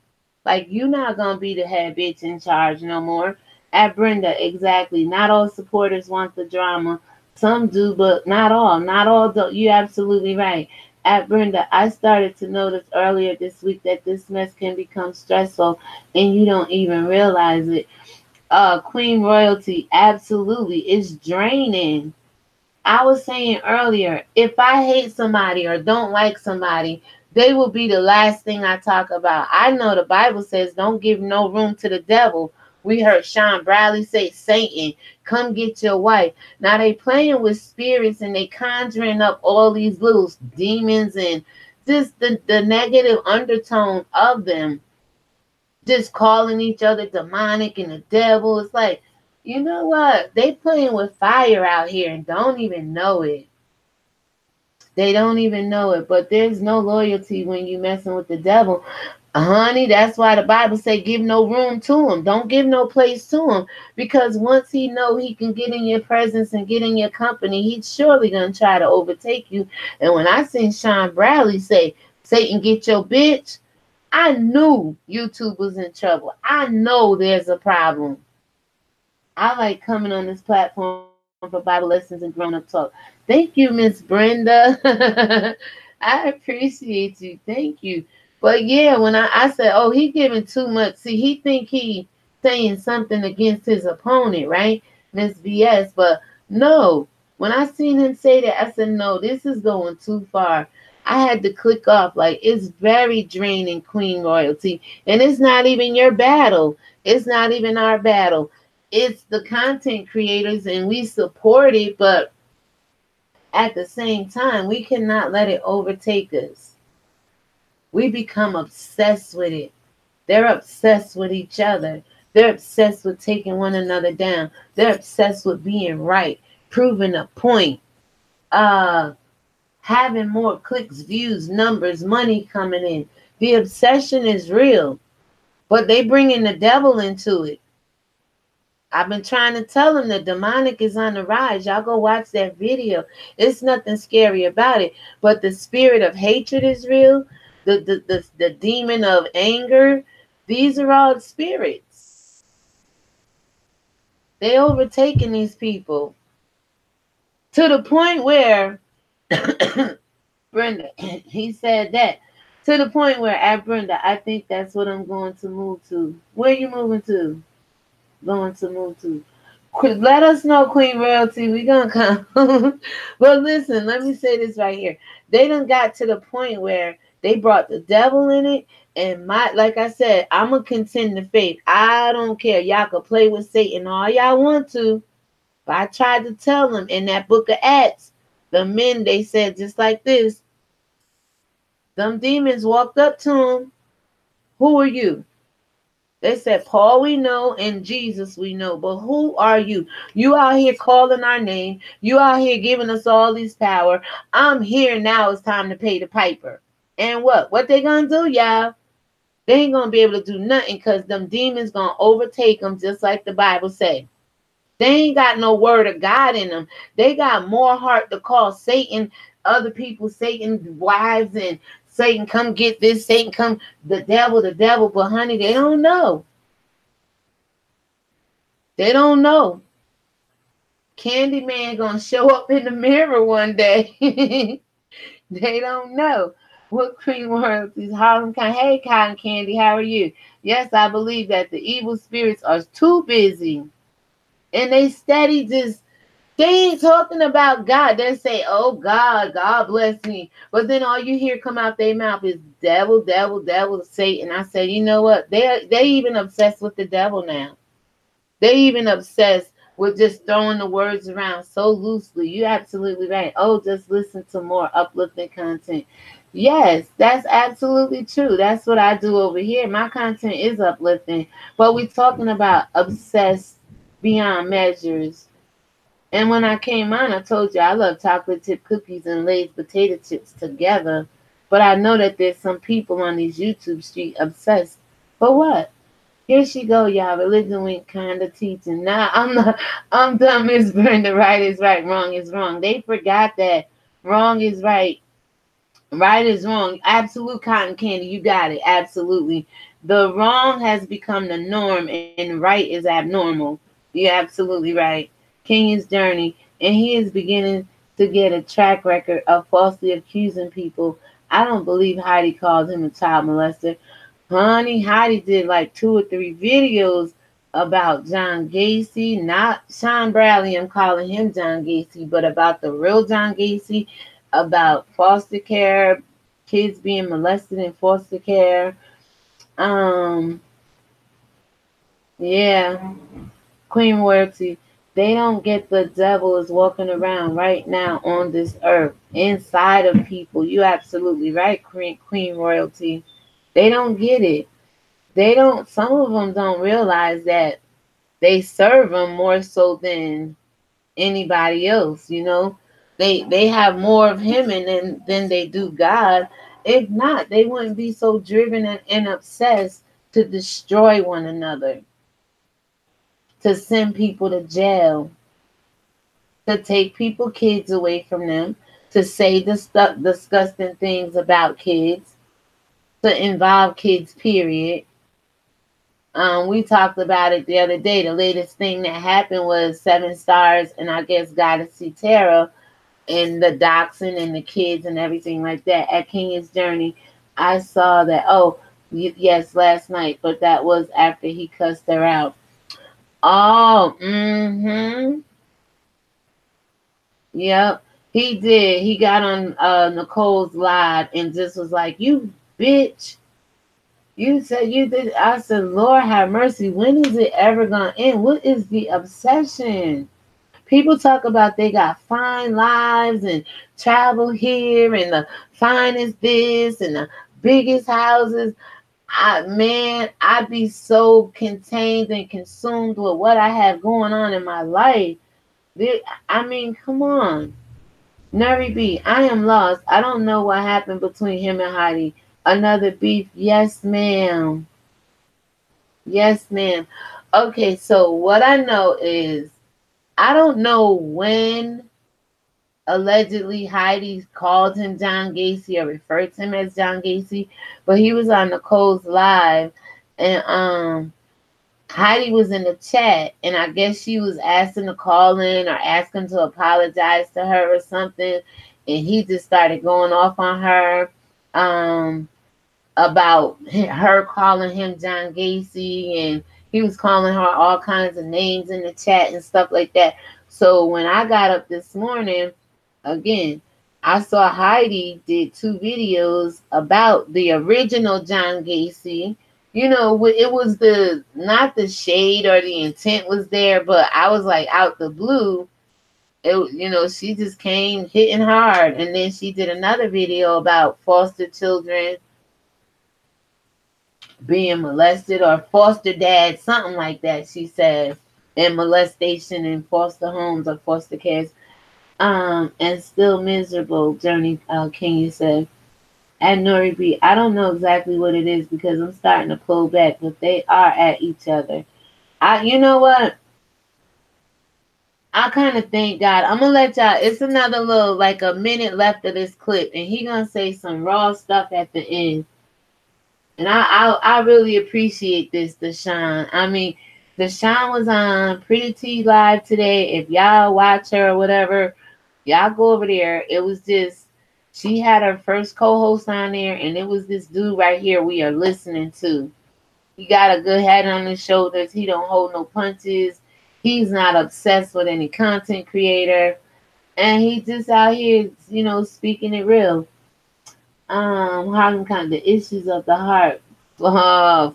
Like, you're not going to be the head bitch in charge no more. At Brenda, exactly. Not all supporters want the drama. Some do, but not all. Not all do. You're absolutely right. At Brenda, I started to notice earlier this week that this mess can become stressful and you don't even realize it. Queen Royalty, absolutely. It's draining. I was saying earlier, if I hate somebody or don't like somebody, they will be the last thing I talk about. I know the Bible says don't give no room to the devil. We heard Sean Bradley say, Satan, come get your wife. Now they playing with spirits and they conjuring up all these little demons and just the negative undertone of them. Just calling each other demonic and the devil. It's like, you know what? They playing with fire out here and don't even know it. They don't even know it, but there's no loyalty when you messing with the devil. Honey, that's why the Bible say give no room to him. Don't give no place to him. Because once he know he can get in your presence and get in your company, he's surely gonna try to overtake you. And when I seen Sean Bradley say, Satan get your bitch, I knew YouTube was in trouble. I know there's a problem. I like coming on this platform for Bible lessons and grown up talk. Thank you, Miss Brenda. I appreciate you. Thank you. But yeah, when I said, oh, he giving too much. See, he think he saying something against his opponent, right? Miss BS. But no, when I seen him say that, I said, no, this is going too far. I had to click off. Like, it's very draining, Queen Royalty. And it's not even your battle. It's not even our battle. It's the content creators, and we support it, but at the same time, we cannot let it overtake us. We become obsessed with it. They're obsessed with each other. They're obsessed with taking one another down. They're obsessed with being right, proving a point, having more clicks, views, numbers, money coming in. The obsession is real, but they bringing the devil into it. I've been trying to tell them the demonic is on the rise. Y'all go watch that video. It's nothing scary about it. But the spirit of hatred is real. The demon of anger. These are all spirits. They overtaking these people. To the point where Brenda, he said that. To the point where at Brenda, I think that's what I'm going to move to. Where you moving to? Going to move to. Let us know, Queen Royalty. We gonna come. But listen, let me say this right here. They done got to the point where they brought the devil in it. And like I said, I'm gonna contend the faith. I don't care. Y'all can play with Satan all y'all want to. But I tried to tell them in that book of Acts, the men, they said just like this. Them demons walked up to him. Who are you? They said, Paul we know and Jesus we know, but who are you? You out here calling our name. You out here giving us all this power. I'm here now. It's time to pay the piper. And what? What they gonna do, y'all? They ain't gonna be able to do nothing because them demons gonna overtake them just like the Bible say. They ain't got no word of God in them. They got more heart to call Satan, other people, Satan wives, and Satan come get this, Satan come, the devil. But honey, they don't know. They don't know. Candyman gonna show up in the mirror one day. They don't know. What Queen Royalties, Harlem Kind. Hey, Cotton Candy, how are you? Yes, I believe that the evil spirits are too busy. And they steady just, they ain't talking about God. They say, oh God, God bless me. But then all you hear come out their mouth is devil, Satan. I said, you know what? They even obsessed with the devil now. They even obsessed with just throwing the words around so loosely. You're absolutely right. Oh, just listen to more uplifting content. Yes, that's absolutely true. That's what I do over here. My content is uplifting. But we're talking about obsessed beyond measures. And when I came on, I told you I love chocolate chip cookies and Lay's potato chips together. But I know that there's some people on these YouTube streets obsessed. But what? Here she go, y'all. ReligionWinked kind of teaching. Nah, I'm done, Miss Brenda. Right is right, wrong is wrong. They forgot that wrong is right. Right is wrong. Absolute cotton candy. You got it. Absolutely. The wrong has become the norm and right is abnormal. You're absolutely right. King is journey, and he is beginning to get a track record of falsely accusing people. I don't believe Heidi calls him a child molester. Honey, Heidi did like 2 or 3 videos about John Gacy, not Sean Bradley. I'm calling him John Gacy, but about the real John Gacy, about foster care, kids being molested in foster care. Yeah, Queen Royalty. They don't get the devil is walking around right now on this earth, inside of people. You absolutely right, Queen Royalty. They don't get it. They don't, some of them don't realize that they serve them more so than anybody else, you know. They have more of him in them than they do God. If not, they wouldn't be so driven and obsessed to destroy one another, to send people to jail, to take people kids away from them, to say disgusting things about kids, to involve kids, period. We talked about it the other day. The latest thing that happened was Seven Stars and I guess Goddess Tara and the doxing and the kids and everything like that at Kenya's Journey. I saw that. Oh, yes, last night, but that was after he cussed her out. Oh, yep, he did. He got on Nicole's live and just was like, "You bitch." You said you did. I said, Lord have mercy. When is it ever gonna end? What is the obsession? People talk about they got fine lives and travel here and the finest this and the biggest houses. I'd be so contained and consumed with what I have going on in my life. I mean, come on. Neri B, I am lost. I don't know what happened between him and Heidi. Another beef? Yes, ma'am. Yes, ma'am. Okay, so what I know is I don't know when allegedly Heidi called him John Gacy or referred to him as John Gacy, but he was on Nicole's live and Heidi was in the chat and I guess she was asking to call in or asking to apologize to her or something, and he just started going off on her about her calling him John Gacy, and he was calling her all kinds of names in the chat and stuff like that. So when I got up this morning, again, I saw Heidi did 2 videos about the original John Gacy. You know, it was not the shade or the intent was there, but I was like out the blue. She just came hitting hard. And then she did another video about foster children being molested or foster dad, something like that, she says, and molestation in foster homes or foster cares. And still miserable, Journey Kenya said. And Nori B, I don't know exactly what it is because I'm starting to pull back, but they are at each other. You know what? I kind of thank God. I'm gonna let y'all. It's another little like a minute left of this clip, and he gonna say some raw stuff at the end. And I really appreciate this, Deshaun. I mean, Deshaun was on Pretty T Live today. If y'all watch her or whatever, y'all go over there. It was just, she had her first co-host on there, and it was this dude right here we are listening to. He got a good head on his shoulders. He don't hold no punches. He's not obsessed with any content creator. And he just out here, speaking it real. Harlem kind the issues of the heart flow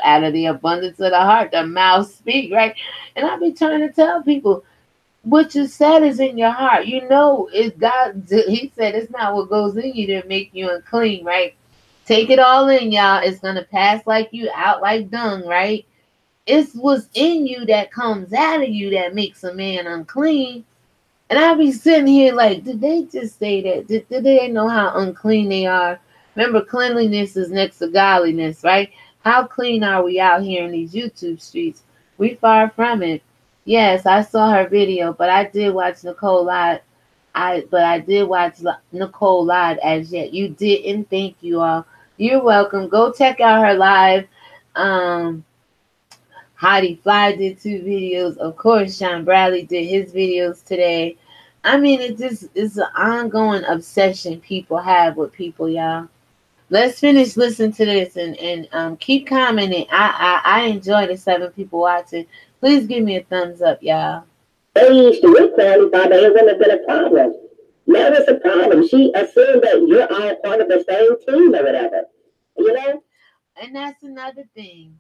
out of the abundance of the heart. The mouth speak, right? And I be trying to tell people, what you said is in your heart. It's God. He said it's not what goes in you that make you unclean, right? Take it all in, y'all. It's gonna pass like you, out like dung, right? It's what's in you that comes out of you that makes a man unclean. And I be sitting here like, did they just say that? Did they know how unclean they are? Remember, cleanliness is next to godliness, right? How clean are we out here in these YouTube streets? We far from it. Yes, I saw her video, but I did watch Nicole live. I did watch Nicole live as yet. You didn't. Thank you all. You're welcome. Go check out her live. Heidi Fly did 2 videos. Of course, Sean Bradley did his videos today. I mean, it's an ongoing obsession people have with people, y'all. Let's finish listening to this and keep commenting. I enjoy the 7 people watching. Please give me a thumbs up, y'all. They used to look for it, thought it wouldn't have been a problem. Now it's a problem. She assumed that you're all part of the same team or whatever. And that's another thing.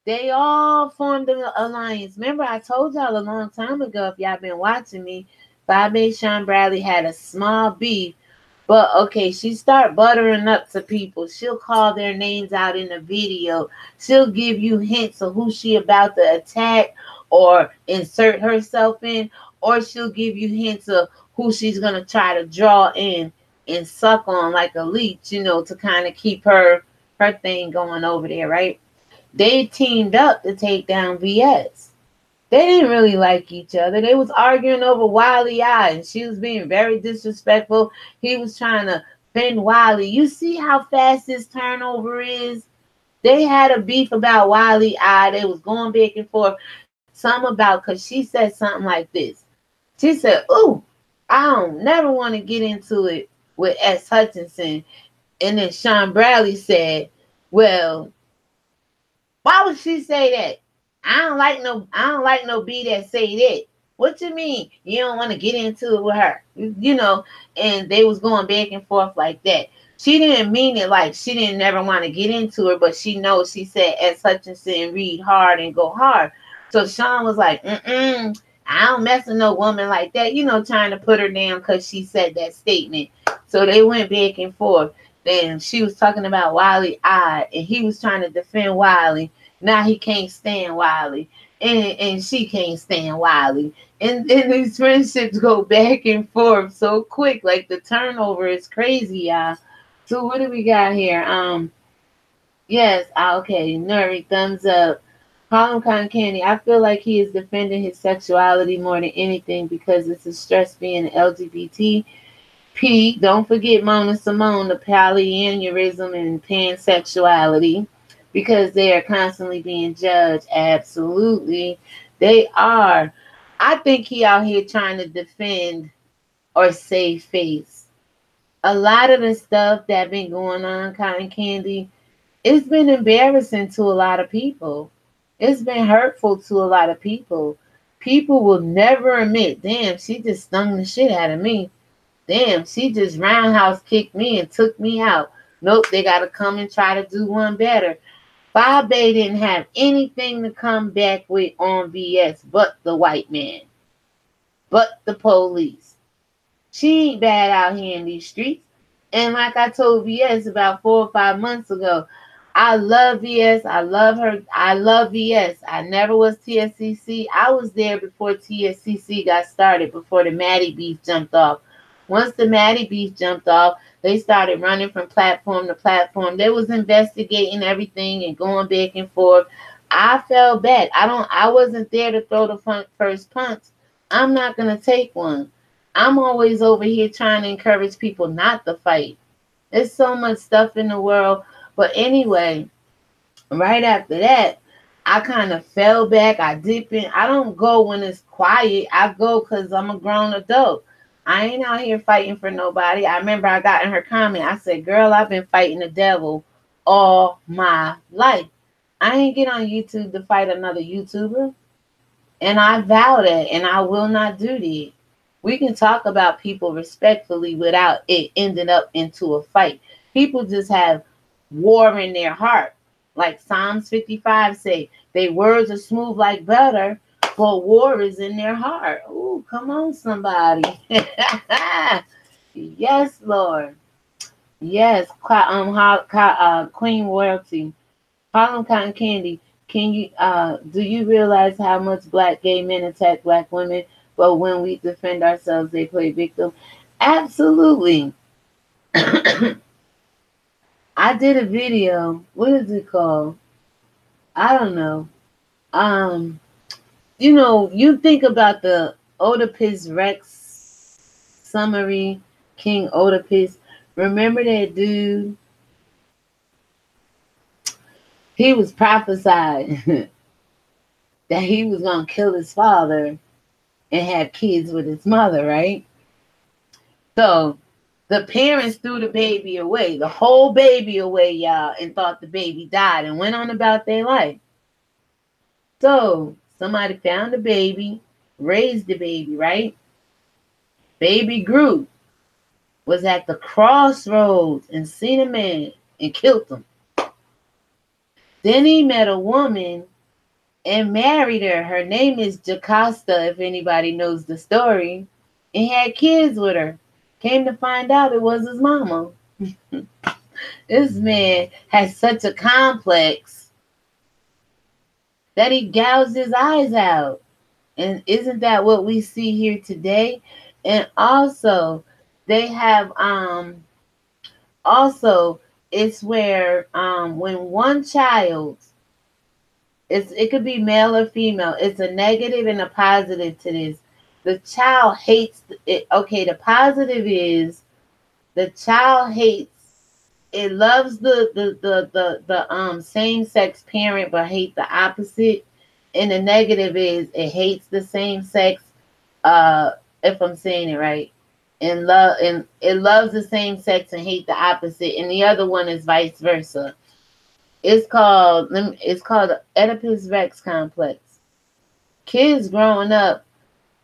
They all formed an alliance. Remember, I told y'all a long time ago, if y'all been watching me, Bobby and Sean Bradley had a small beef. But, okay, she start buttering up to people. She'll call their names out in the video. She'll give you hints of who she about to attack or insert herself in. Or she'll give you hints of who she's going to try to draw in and suck on like a leech, to kind of keep her thing going over there, right? They teamed up to take down VS. They didn't really like each other. They was arguing over Wiley I, and she was being very disrespectful. He was trying to bend Wiley. You see how fast this turnover is? They had a beef about Wiley I. They was going back and forth. Some about, because she said something like this. She said, "Ooh, I don't never want to get into it with S. Hutchinson." And then Sean Bradley said, "Well, why would she say that? I don't like no B that say that. What you mean? You don't want to get into it with her?" And they was going back and forth like that. She didn't mean it like she didn't never want to get into her, but she knows she said S. Hutchinson read hard and go hard. So Sean was like, I don't mess with no woman like that, trying to put her down because she said that statement. So they went back and forth. Then she was talking about Wiley I, and he was trying to defend Wiley. Now he can't stand Wiley, and she can't stand Wiley. And then these friendships go back and forth so quick. Like the turnover is crazy, y'all. So what do we got here? Yes, okay. Nuri, thumbs up. Harlem Cotton Candy, I feel like he is defending his sexuality more than anything because it's a stress being LGBT. P, don't forget Mona Simone, the polyamorism and pansexuality, because they are constantly being judged. Absolutely, they are. I think he out here trying to defend or save face. A lot of the stuff that been going on, Cotton Candy, it's been embarrassing to a lot of people. It's been hurtful to a lot of people. People will never admit, damn, she just stung the shit out of me. Damn, she just roundhouse kicked me and took me out. Nope, they got to come and try to do one better. Bob Bay didn't have anything to come back with on VS but the white man, but the police. She ain't bad out here in these streets. And like I told VS about 4 or 5 months ago, I love VS. I love her. I love VS. I never was TSCC. I was there before TSCC got started, before the Maddie beef jumped off. Once the Maddie beef jumped off, they started running from platform to platform. They was investigating everything and going back and forth. I felt bad. I wasn't there to throw the first punch. I'm not gonna take one. I'm always over here trying to encourage people not to fight. There's so much stuff in the world. But anyway, right after that, I kind of fell back. I dip in. I don't go when it's quiet. I go because I'm a grown adult. I ain't out here fighting for nobody. I remember I got in her comment. I said, "Girl, I've been fighting the devil all my life. I ain't get on YouTube to fight another YouTuber. And I vow that, and I will not do that. We can talk about people respectfully without it ending up into a fight. People just have war in their heart. Like Psalms 55 say, their words are smooth like butter, but war is in their heart." Ooh, come on, somebody. Yes, Lord. Yes, Queen Royalty. Harlem Cotton Candy. Can you do you realize how much black gay men attack black women, but when we defend ourselves, they play victim? Absolutely. I did a video. What is it called? I don't know. You think about the Oedipus Rex summary, King Oedipus. Remember that dude? He was prophesied that he was going to kill his father and have kids with his mother, right? So the parents threw the baby away, the whole baby away, y'all, and thought the baby died and went on about their life. So somebody found the baby, raised the baby, right? Baby grew, was at the crossroads and seen a man and killed him. Then he met a woman and married her. Her name is Jocasta, if anybody knows the story, and had kids with her. Came to find out it was his mama. This man has such a complex that he gouged his eyes out. And isn't that what we see here today? And also they have also it's where when one child, it could be male or female, it's a negative and a positive to this. The child hates it. Okay, the positive is the child hates, it loves the same sex parent but hate the opposite. And the negative is it hates the same sex, uh if I'm saying it right. And it loves the same sex and hate the opposite. And the other one is vice versa. It's called the Oedipus Rex complex. Kids growing up,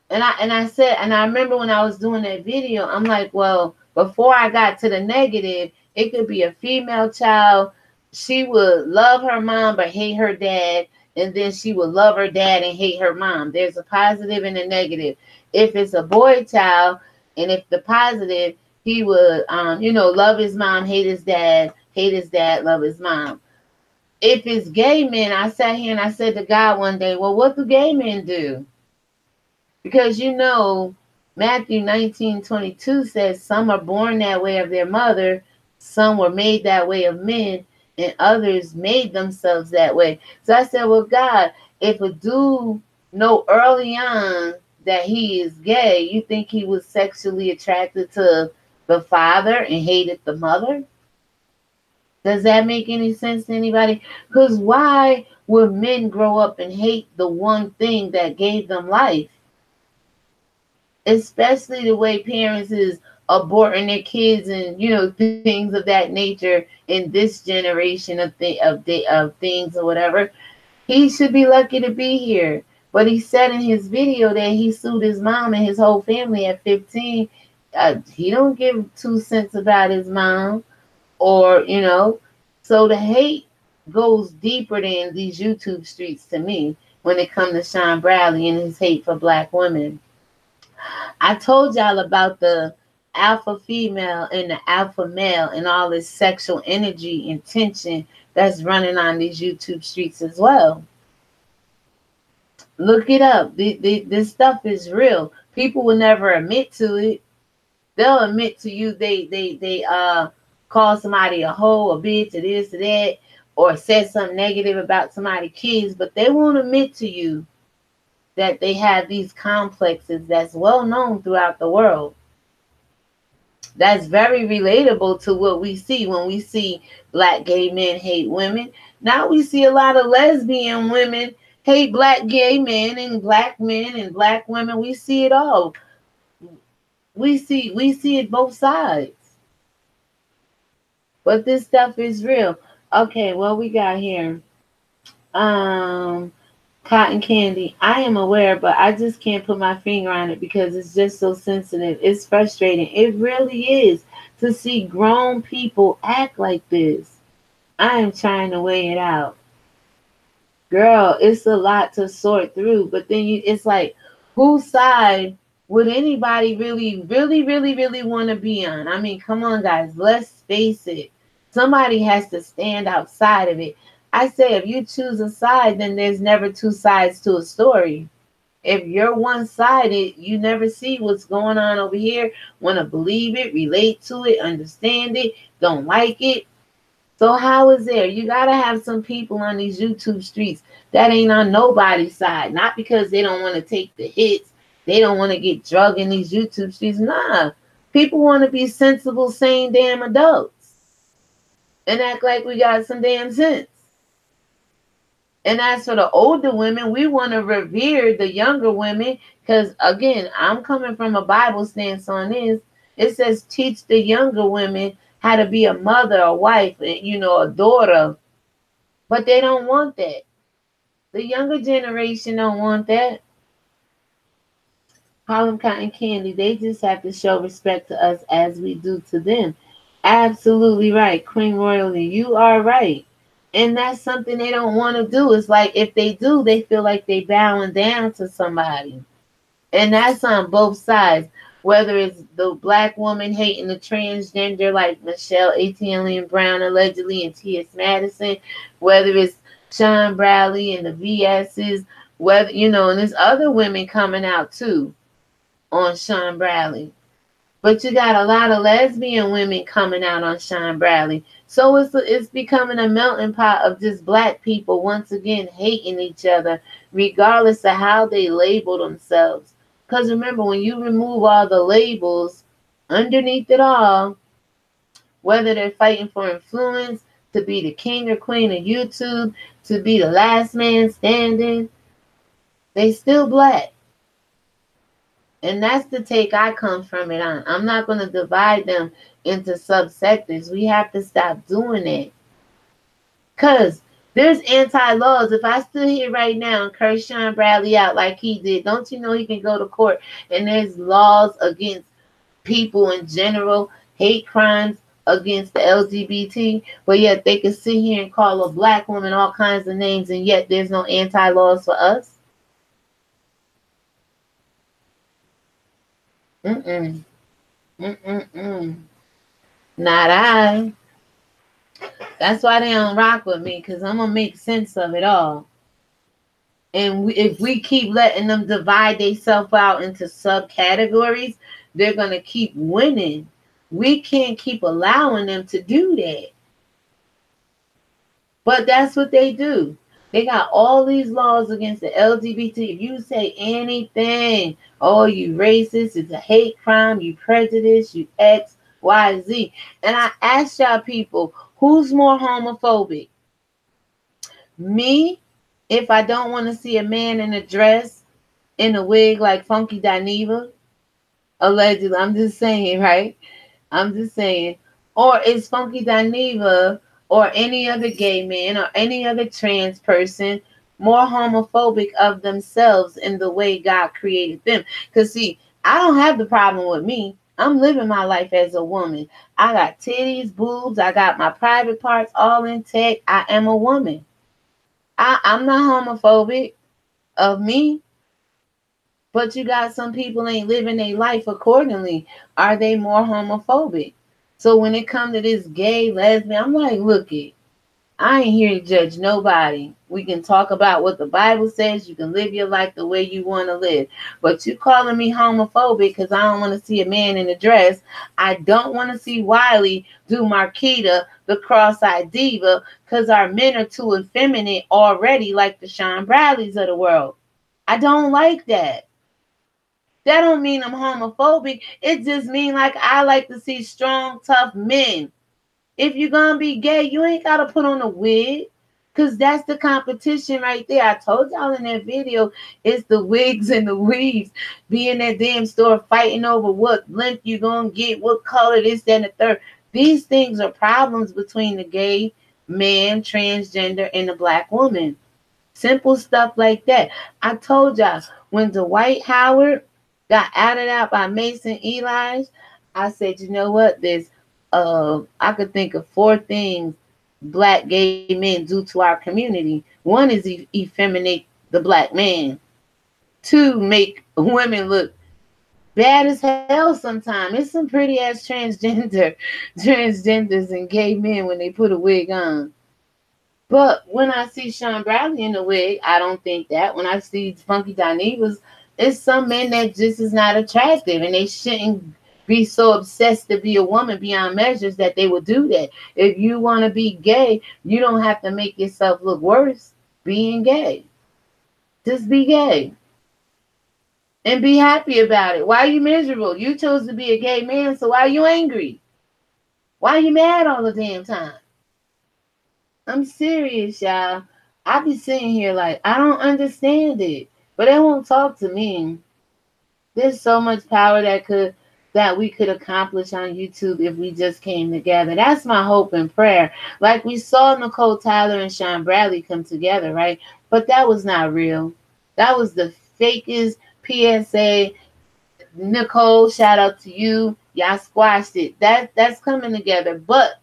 and I remember when I was doing that video, I'm like, well, before I got to the negative, it could be a female child. She would love her mom but hate her dad, and then she would love her dad and hate her mom. There's a positive and a negative. If it's a boy child, and if the positive, he would love his mom, hate his dad, love his mom. If it's gay men, I sat here and I said to God one day, well, what do gay men do? Because Matthew 19:22 says, some are born that way of their mother, some were made that way of men, and others made themselves that way. So I said, well, God, if a dude know early on that he is gay, you think he was sexually attracted to the father and hated the mother? Does that make any sense to anybody? Because why would men grow up and hate the one thing that gave them life? Especially the way parents is aborting their kids and things of that nature in this generation of things or whatever. He should be lucky to be here. But he said in his video that he sued his mom and his whole family at 15. He don't give 2 cents about his mom, or. So the hate goes deeper than these YouTube streets to me when it comes to Sean Bradley and his hate for black women. I told y'all about the alpha female and the alpha male and all this sexual energy and tension that's running on these YouTube streets as well. Look it up. This stuff is real. People will never admit to it. They'll admit to you they call somebody a hoe, a bitch, or this, or that, or said something negative about somebody's kids, but they won't admit to you that they have these complexes that's well known throughout the world. That's very relatable to what we see when we see black gay men hate women. Now we see a lot of lesbian women hate black gay men and black women. We see it all. We see it both sides. But this stuff is real. Okay, what we got here? Cotton candy. I am aware, but I just can't put my finger on it because it's just so sensitive. It's frustrating. It really is to see grown people act like this. I am trying to weigh it out. Girl, it's a lot to sort through, but then it's like, whose side would anybody really, really, really, really want to be on? I mean, come on, guys, let's face it. Somebody has to stand outside of it. I say if you choose a side, then there's never two sides to a story. If you're one-sided, you never see what's going on over here, want to believe it, relate to it, understand it, don't like it. So how is there? You got to have some people on these YouTube streets that ain't on nobody's side. Not because they don't want to take the hits. They don't want to get drugged in these YouTube streets. Nah. People want to be sensible, sane, damn adults. And act like we got some damn sense. And as for the older women, we want to revere the younger women. Because, again, I'm coming from a Bible stance on this. It says teach the younger women how to be a mother, a wife, a daughter. But they don't want that. The younger generation don't want that. Harlem Cotton Candy, they just have to show respect to us as we do to them. Absolutely right. Queen Royally, you are right. And that's something they don't want to do. It's like if they do, they feel like they bowing down to somebody. And that's on both sides. Whether it's the black woman hating the transgender like Michelle Etienne Brown allegedly and T.S. Madison, whether it's Sean Bradley and the VS's, and there's other women coming out too on Sean Bradley. But you got a lot of lesbian women coming out on Sean Bradley. So it's becoming a melting pot of just black people once again hating each other, regardless of how they label themselves. Because remember, when you remove all the labels underneath it all, whether they're fighting for influence, to be the king or queen of YouTube, to be the last man standing, they still black. And that's the take I come from it on. I'm not going to divide them into subsectors. We have to stop doing it. Because there's anti-laws. If I stood here right now and curse Sean Bradley out like he did, don't you know he can go to court and there's laws against people in general, hate crimes against the LGBT, but yet they can sit here and call a black woman all kinds of names and yet there's no anti-laws for us? Mm-mm. Mm-mm-mm. Not I. That's why they don't rock with me, because I'm going to make sense of it all. And if we keep letting them divide themselves out into subcategories, they're going to keep winning. We can't keep allowing them to do that. But that's what they do. They got all these laws against the LGBT. If you say anything, oh, you racist, it's a hate crime, you prejudice, you X, Y, Z. And I ask y'all people, who's more homophobic? Me, if I don't want to see a man in a dress, in a wig like Funky Dineva, allegedly, I'm just saying, right? I'm just saying. Or is Funky Dineva or any other gay man or any other trans person more homophobic of themselves in the way God created them? Because, see, I don't have the problem with me. I'm living my life as a woman. I got titties, boobs, I got my private parts all intact. I am a woman. I'm not homophobic of me. But you got some people ain't living their life accordingly. Are they more homophobic? So when it comes to this gay, lesbian, I'm like, look it. I ain't here to judge nobody. We can talk about what the Bible says. You can live your life the way you want to live. But you calling me homophobic because I don't want to see a man in a dress. I don't want to see Wiley do Marquita, the cross-eyed diva, because our men are too effeminate already, like the Sean Bradleys of the world. I don't like that. That don't mean I'm homophobic. It just mean like I like to see strong, tough men. If you're going to be gay, you ain't got to put on a wig, because that's the competition right there. I told y'all in that video, it's the wigs and the weaves. Be in that damn store fighting over what length you going to get, what color, this, that, and the third. These things are problems between the gay man, transgender, and the black woman. Simple stuff like that. I told y'all, when Dwight Howard got outed out by Mason Eli's, I said, you know what? I could think of 4 things black gay men do to our community. One is effeminate the black man. 2, make women look bad as hell sometimes. It's some pretty ass transgenders and gay men when they put a wig on. But when I see Sean Bradley in the wig, I don't think that. When I see Funky Dinevas, it's some men that just is not attractive, and they shouldn't be so obsessed to be a woman beyond measures that they will do that. If you want to be gay, you don't have to make yourself look worse being gay. Just be gay. And be happy about it. Why are you miserable? You chose to be a gay man, so why are you angry? Why are you mad all the damn time? I'm serious, y'all. I be sitting here like, I don't understand it. But they won't talk to me. There's so much power that we could accomplish on YouTube if we just came together. That's my hope and prayer. Like we saw Nicole Tyler and Sean Bradley come together, right? But that was not real. That was the fakest PSA. Nicole, shout out to you. Y'all squashed it. That's coming together. But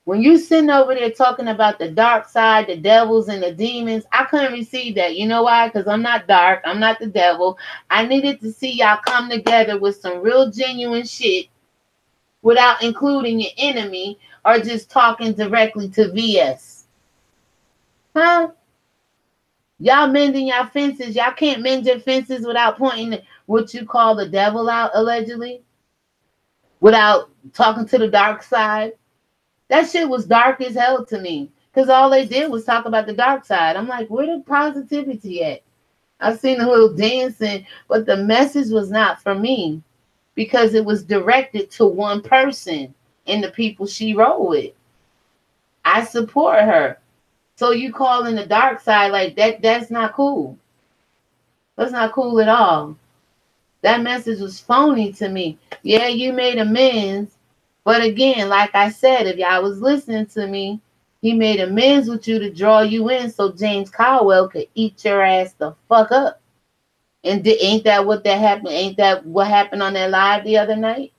when you sitting over there talking about the dark side, the devils and the demons, I couldn't receive that. You know why? Because I'm not dark. I'm not the devil. I needed to see y'all come together with some real genuine shit without including your enemy or just talking directly to VS. Huh? Y'all mending y'all fences. Y'all can't mend your fences without pointing what you call the devil out, allegedly, without talking to the dark side. That shit was dark as hell to me. Because all they did was talk about the dark side. I'm like, where the positivity at? I've seen a little dancing, but the message was not for me because it was directed to one person and the people she rolled with. I support her. So you calling the dark side like that, that's not cool. That's not cool at all. That message was phony to me. Yeah, you made amends. But again, like I said, if y'all was listening to me, he made amends with you to draw you in so James Caldwell could eat your ass the fuck up. And ain't that what that happened? Ain't that what happened on that live the other night?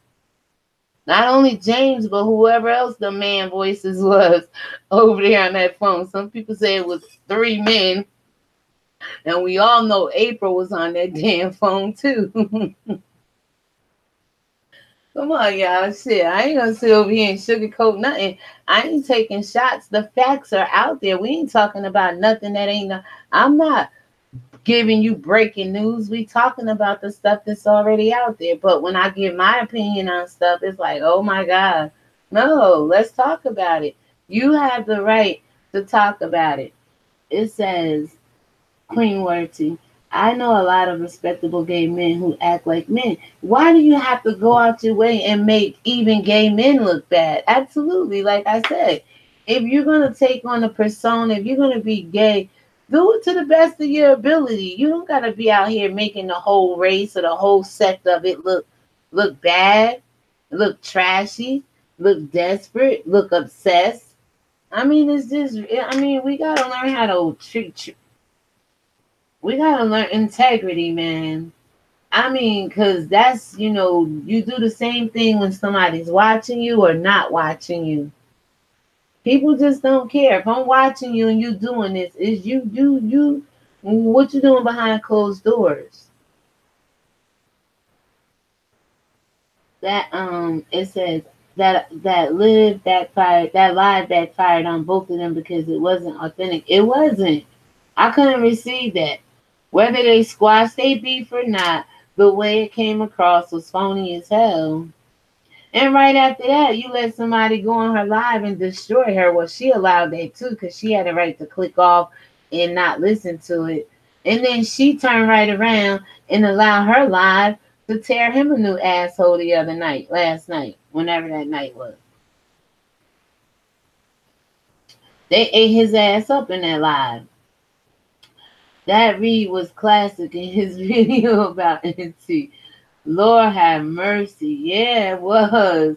Not only James, but whoever else the man voices was over there on that phone. Some people say it was 3 men. And we all know April was on that damn phone too. Come on, y'all. Shit, I ain't gonna sit over here and sugarcoat nothing. I ain't taking shots. The facts are out there. We ain't talking about nothing that ain't. I'm not giving you breaking news. We talking about the stuff that's already out there. But when I give my opinion on stuff, it's like, oh my God. No, let's talk about it. You have the right to talk about it. It says, Queen Worthy, I know a lot of respectable gay men who act like men. Why do you have to go out your way and make even gay men look bad? Absolutely. Like I said, if you're going to take on a persona, if you're going to be gay, do it to the best of your ability. You don't got to be out here making the whole race or the whole sect of it look bad, look trashy, look desperate, look obsessed. I mean, it's just, I mean, we got to learn how to treat. We gotta learn integrity, man. I mean, because that's, you do the same thing when somebody's watching you or not watching you. People just don't care. If I'm watching you and you doing this, is what you doing behind closed doors? That it says that live backfired, that live backfired on both of them because it wasn't authentic. It wasn't. I couldn't receive that. Whether they squashed their beef or not, the way it came across was phony as hell. And right after that, you let somebody go on her live and destroy her. Well, she allowed that too because she had a right to click off and not listen to it. And then she turned right around and allowed her live to tear him a new asshole the other night, last night, whenever that night was. They ate his ass up in that live. That read was classic in his video about NT. Lord have mercy. Yeah, it was.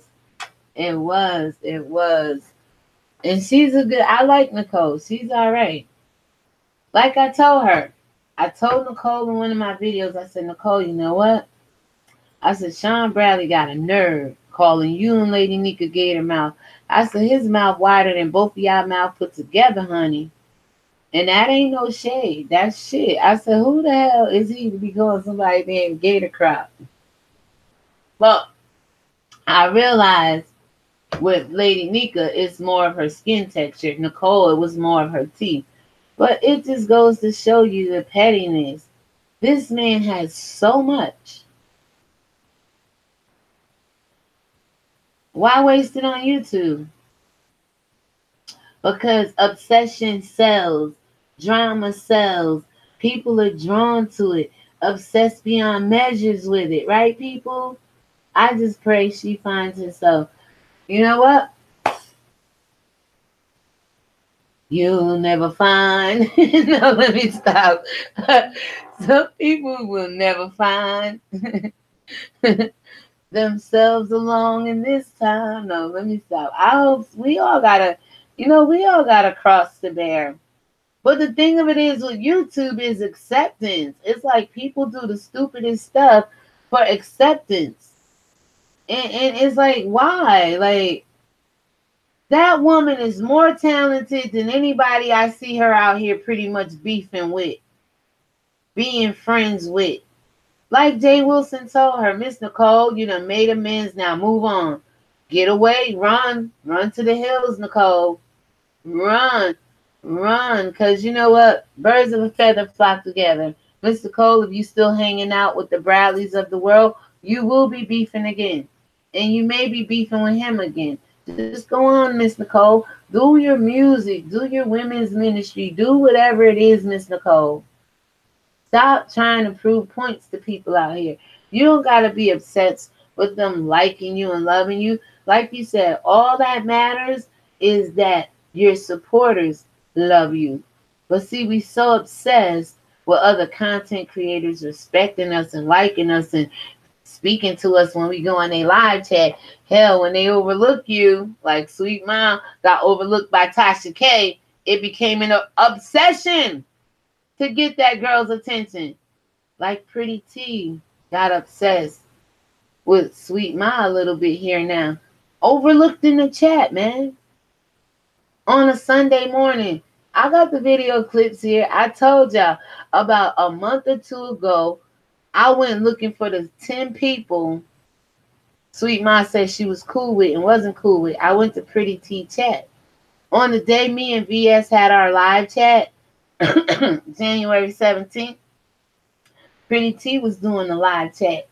It was. It was. And she's I like Nicole. She's all right. Like I told her. I told Nicole in one of my videos, I said, Nicole, you know what? I said, Sean Bradley got a nerve calling you and Lady Nika Gator mouth. I said, his mouth wider than both of y'all mouth put together, honey. And that ain't no shade. That's shit. I said, who the hell is he to be calling somebody named Gator Crop? Well, I realized with Lady Nika, it's more of her skin texture. Nicole, it was more of her teeth. But it just goes to show you the pettiness. This man has so much. Why waste it on YouTube? Because obsession sells. Drama sells. People are drawn to it. Obsessed beyond measures with it. Right, people? I just pray she finds herself. You know what? You'll never find. No, let me stop. Some people will never find themselves along in this time. No, let me stop. I hope we all gotta cross the bear. But the thing of it is with YouTube is acceptance. It's like people do the stupidest stuff for acceptance. And it's like, why? Like, that woman is more talented than anybody I see her out here pretty much beefing with, being friends with. Like Jay Wilson told her, Miss Nicole, you done made amends, now move on. Get away, run to the hills, Nicole. Run. Run, because you know what? Birds of a feather flock together. Mr. Cole, if you still hanging out with the Bradleys of the world, you will be beefing again. And you may be beefing with him again. Just go on, Miss Nicole. Do your music. Do your women's ministry. Do whatever it is, Miss Nicole. Stop trying to prove points to people out here. You don't got to be obsessed with them liking you and loving you. Like you said, all that matters is that your supporters love you. But see, we so obsessed with other content creators respecting us and liking us and speaking to us when we go in a live chat. Hell, when they overlook you, like Sweet Mom got overlooked by Tasha K, it became an obsession to get that girl's attention. Like Pretty T got obsessed with Sweet Ma a little bit here now. Overlooked in the chat, man. On a Sunday morning. I got the video clips here. I told y'all about a month or two ago, I went looking for the 10 people Sweet Ma said she was cool with and wasn't cool with. I went to Pretty T chat. On the day me and VS had our live chat, January 17th, Pretty T was doing the live chat.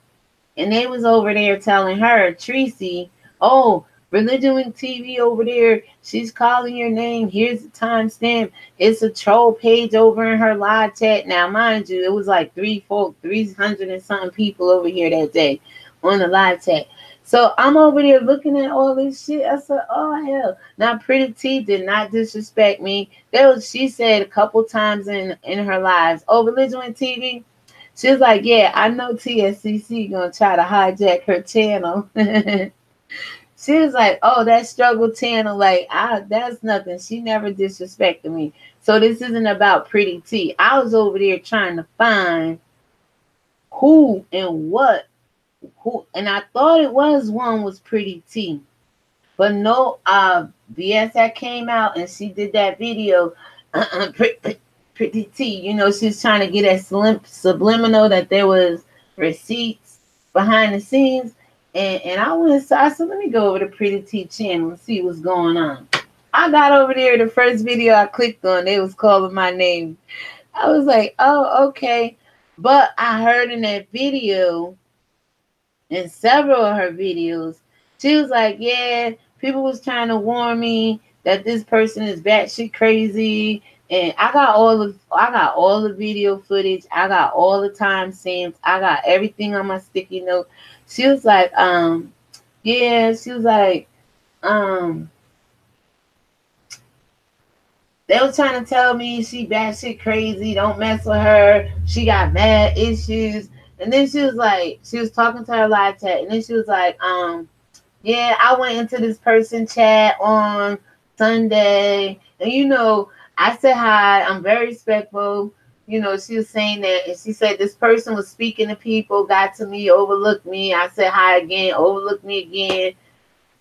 And they was over there telling her, Tracy, oh, ReligionWinked TV over there, she's calling your name. Here's the timestamp. It's a troll page over in her live chat. Now, mind you, it was like 300 and something people over here that day on the live chat. So I'm over there looking at all this shit. I said, oh, hell. Now, Pretty T did not disrespect me. She said a couple times in her lives, oh, ReligionWinked TV, she was like, yeah, I know TSCC going to try to hijack her channel. She was like, oh, that struggle channel, like, that's nothing. She never disrespected me. So this isn't about Pretty T. I was over there trying to find who and what. And I thought it was Pretty T. But no, BS that came out and she did that video. Pretty T, you know, she's trying to get that subliminal that there was receipts behind the scenes. And I went inside, so let me go over to Pretty T channel and see what's going on. I got over there, the first video I clicked on, they was calling my name. I was like, oh, okay. But I heard in that video, in several of her videos, she was like, yeah, people was trying to warn me that this person is batshit crazy. And I got all the video footage. I got all the time stamps. I got everything on my sticky note. She was like, yeah, she was like, they were trying to tell me she batshit crazy. Don't mess with her. She got mad issues. And then she was like, she was talking to her live chat. And then she was like, yeah, I went into this person chat on Sunday. And, you know, I said hi. I'm very respectful. You know, she was saying that. And she said this person was speaking to people, got to me, overlooked me. I said hi again, overlooked me again.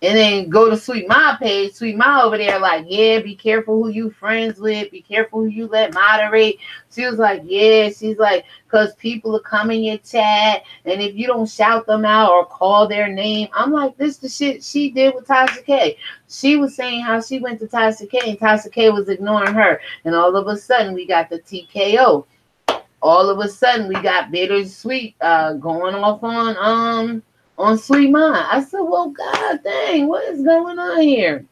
And then go to Sweet Ma page. Sweet Ma over there like, yeah, be careful who you friends with. Be careful who you let moderate. She was like, yeah. She's like, because people are coming in your chat. And if you don't shout them out or call their name. I'm like, this the shit she did with Tasha K. She was saying how she went to Tasha K. And Tasha K was ignoring her. And all of a sudden, we got the TKO. All of a sudden, we got Bittersweet going off on Sweet Ma. I said, well, God dang, what is going on here?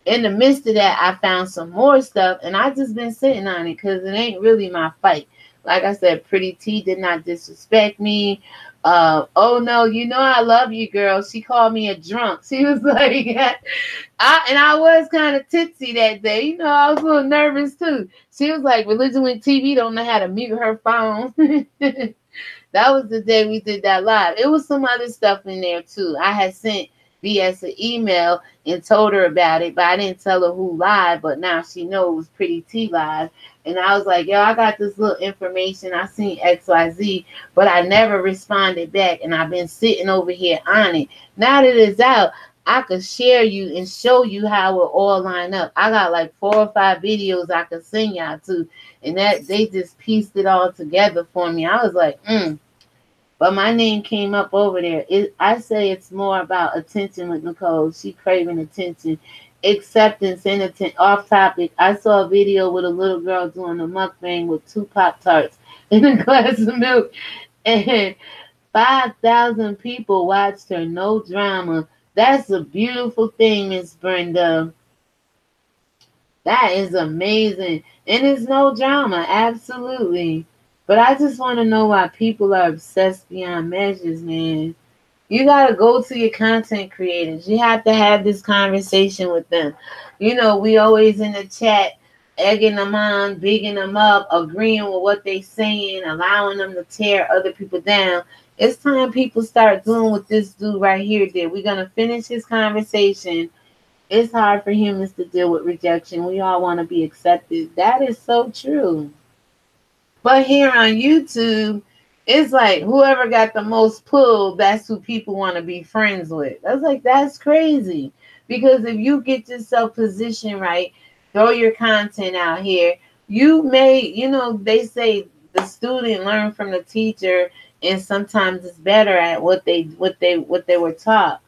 In the midst of that, I found some more stuff, and I just been sitting on it because it ain't really my fight. Like I said, Pretty T did not disrespect me. Oh, no, you know I love you, girl. She called me a drunk. She was like, I was kind of tipsy that day. You know, I was a little nervous, too. She was like, ReligionWinked TV don't know how to mute her phone. That was the day we did that live. It was some other stuff in there, too. I had sent VS an email and told her about it, but I didn't tell her who live, but now she knows it was Pretty T live. And I was like, yo, I got this little information. I seen XYZ, but I never responded back, and I've been sitting over here on it. Now that it's out, I could share you and show you how it all line up. I got like 4 or 5 videos I could send y'all to, and that they just pieced it all together for me. I was like, But my name came up over there. I say it's more about attention with Nicole. She craving attention. acceptance and off topic. I saw a video with a little girl doing a mukbang with 2 Pop-Tarts and a glass of milk, and 5,000 people watched her. No drama. That's a beautiful thing, Miss Brenda. That is amazing. And it's no drama, absolutely. But I just want to know why people are obsessed beyond measures, man. You gotta go to your content creators. You have to have this conversation with them. You know, we always in the chat egging them on, bigging them up, agreeing with what they saying, allowing them to tear other people down. It's time people start doing what this dude right here did. We're gonna finish his conversation. It's hard for humans to deal with rejection. We all want to be accepted. That is so true. But here on YouTube, it's like whoever got the most pull, that's who people want to be friends with. I was like, that's crazy. Because if you get yourself positioned right, throw your content out here, you may, they say the student learn from the teacher, and sometimes it's better at what they were taught.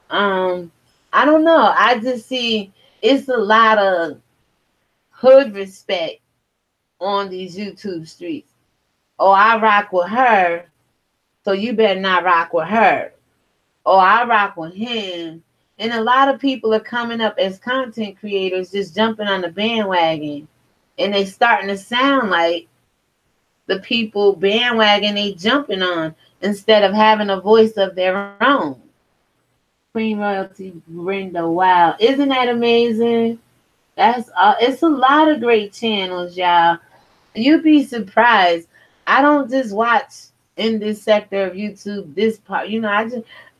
I don't know. I just see it's a lot of hood respect on these YouTube streets. Oh, I rock with her, so you better not rock with her. Oh, I rock with him. And a lot of people are coming up as content creators, just jumping on the bandwagon. And they starting to sound like the people bandwagon they jumping on instead of having a voice of their own. Queen Royalty Brenda, wow. Isn't that amazing? It's a lot of great channels, y'all. You'd be surprised. I don't just watch in this sector of YouTube, this part,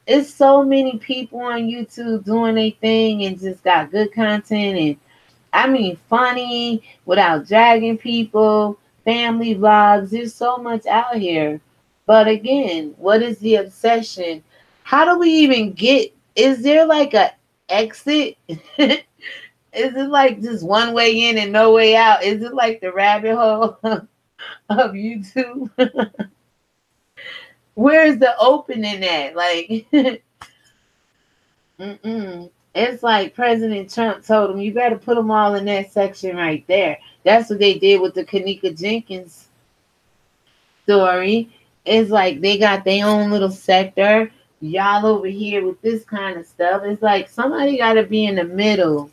it's so many people on YouTube doing their thing and just got good content, and I mean funny without dragging people, family vlogs. There's so much out here. But again, what is the obsession? How do we even get, is there like a exit? Is it like just one way in and no way out? Is it like the rabbit hole of YouTube? Where's the opening at? Like, it's like President Trump told him, you better put them all in that section right there. That's what they did with the Kanika Jenkins story. It's like they got their own little sector. Y'all over here with this kind of stuff. It's like somebody got to be in the middle.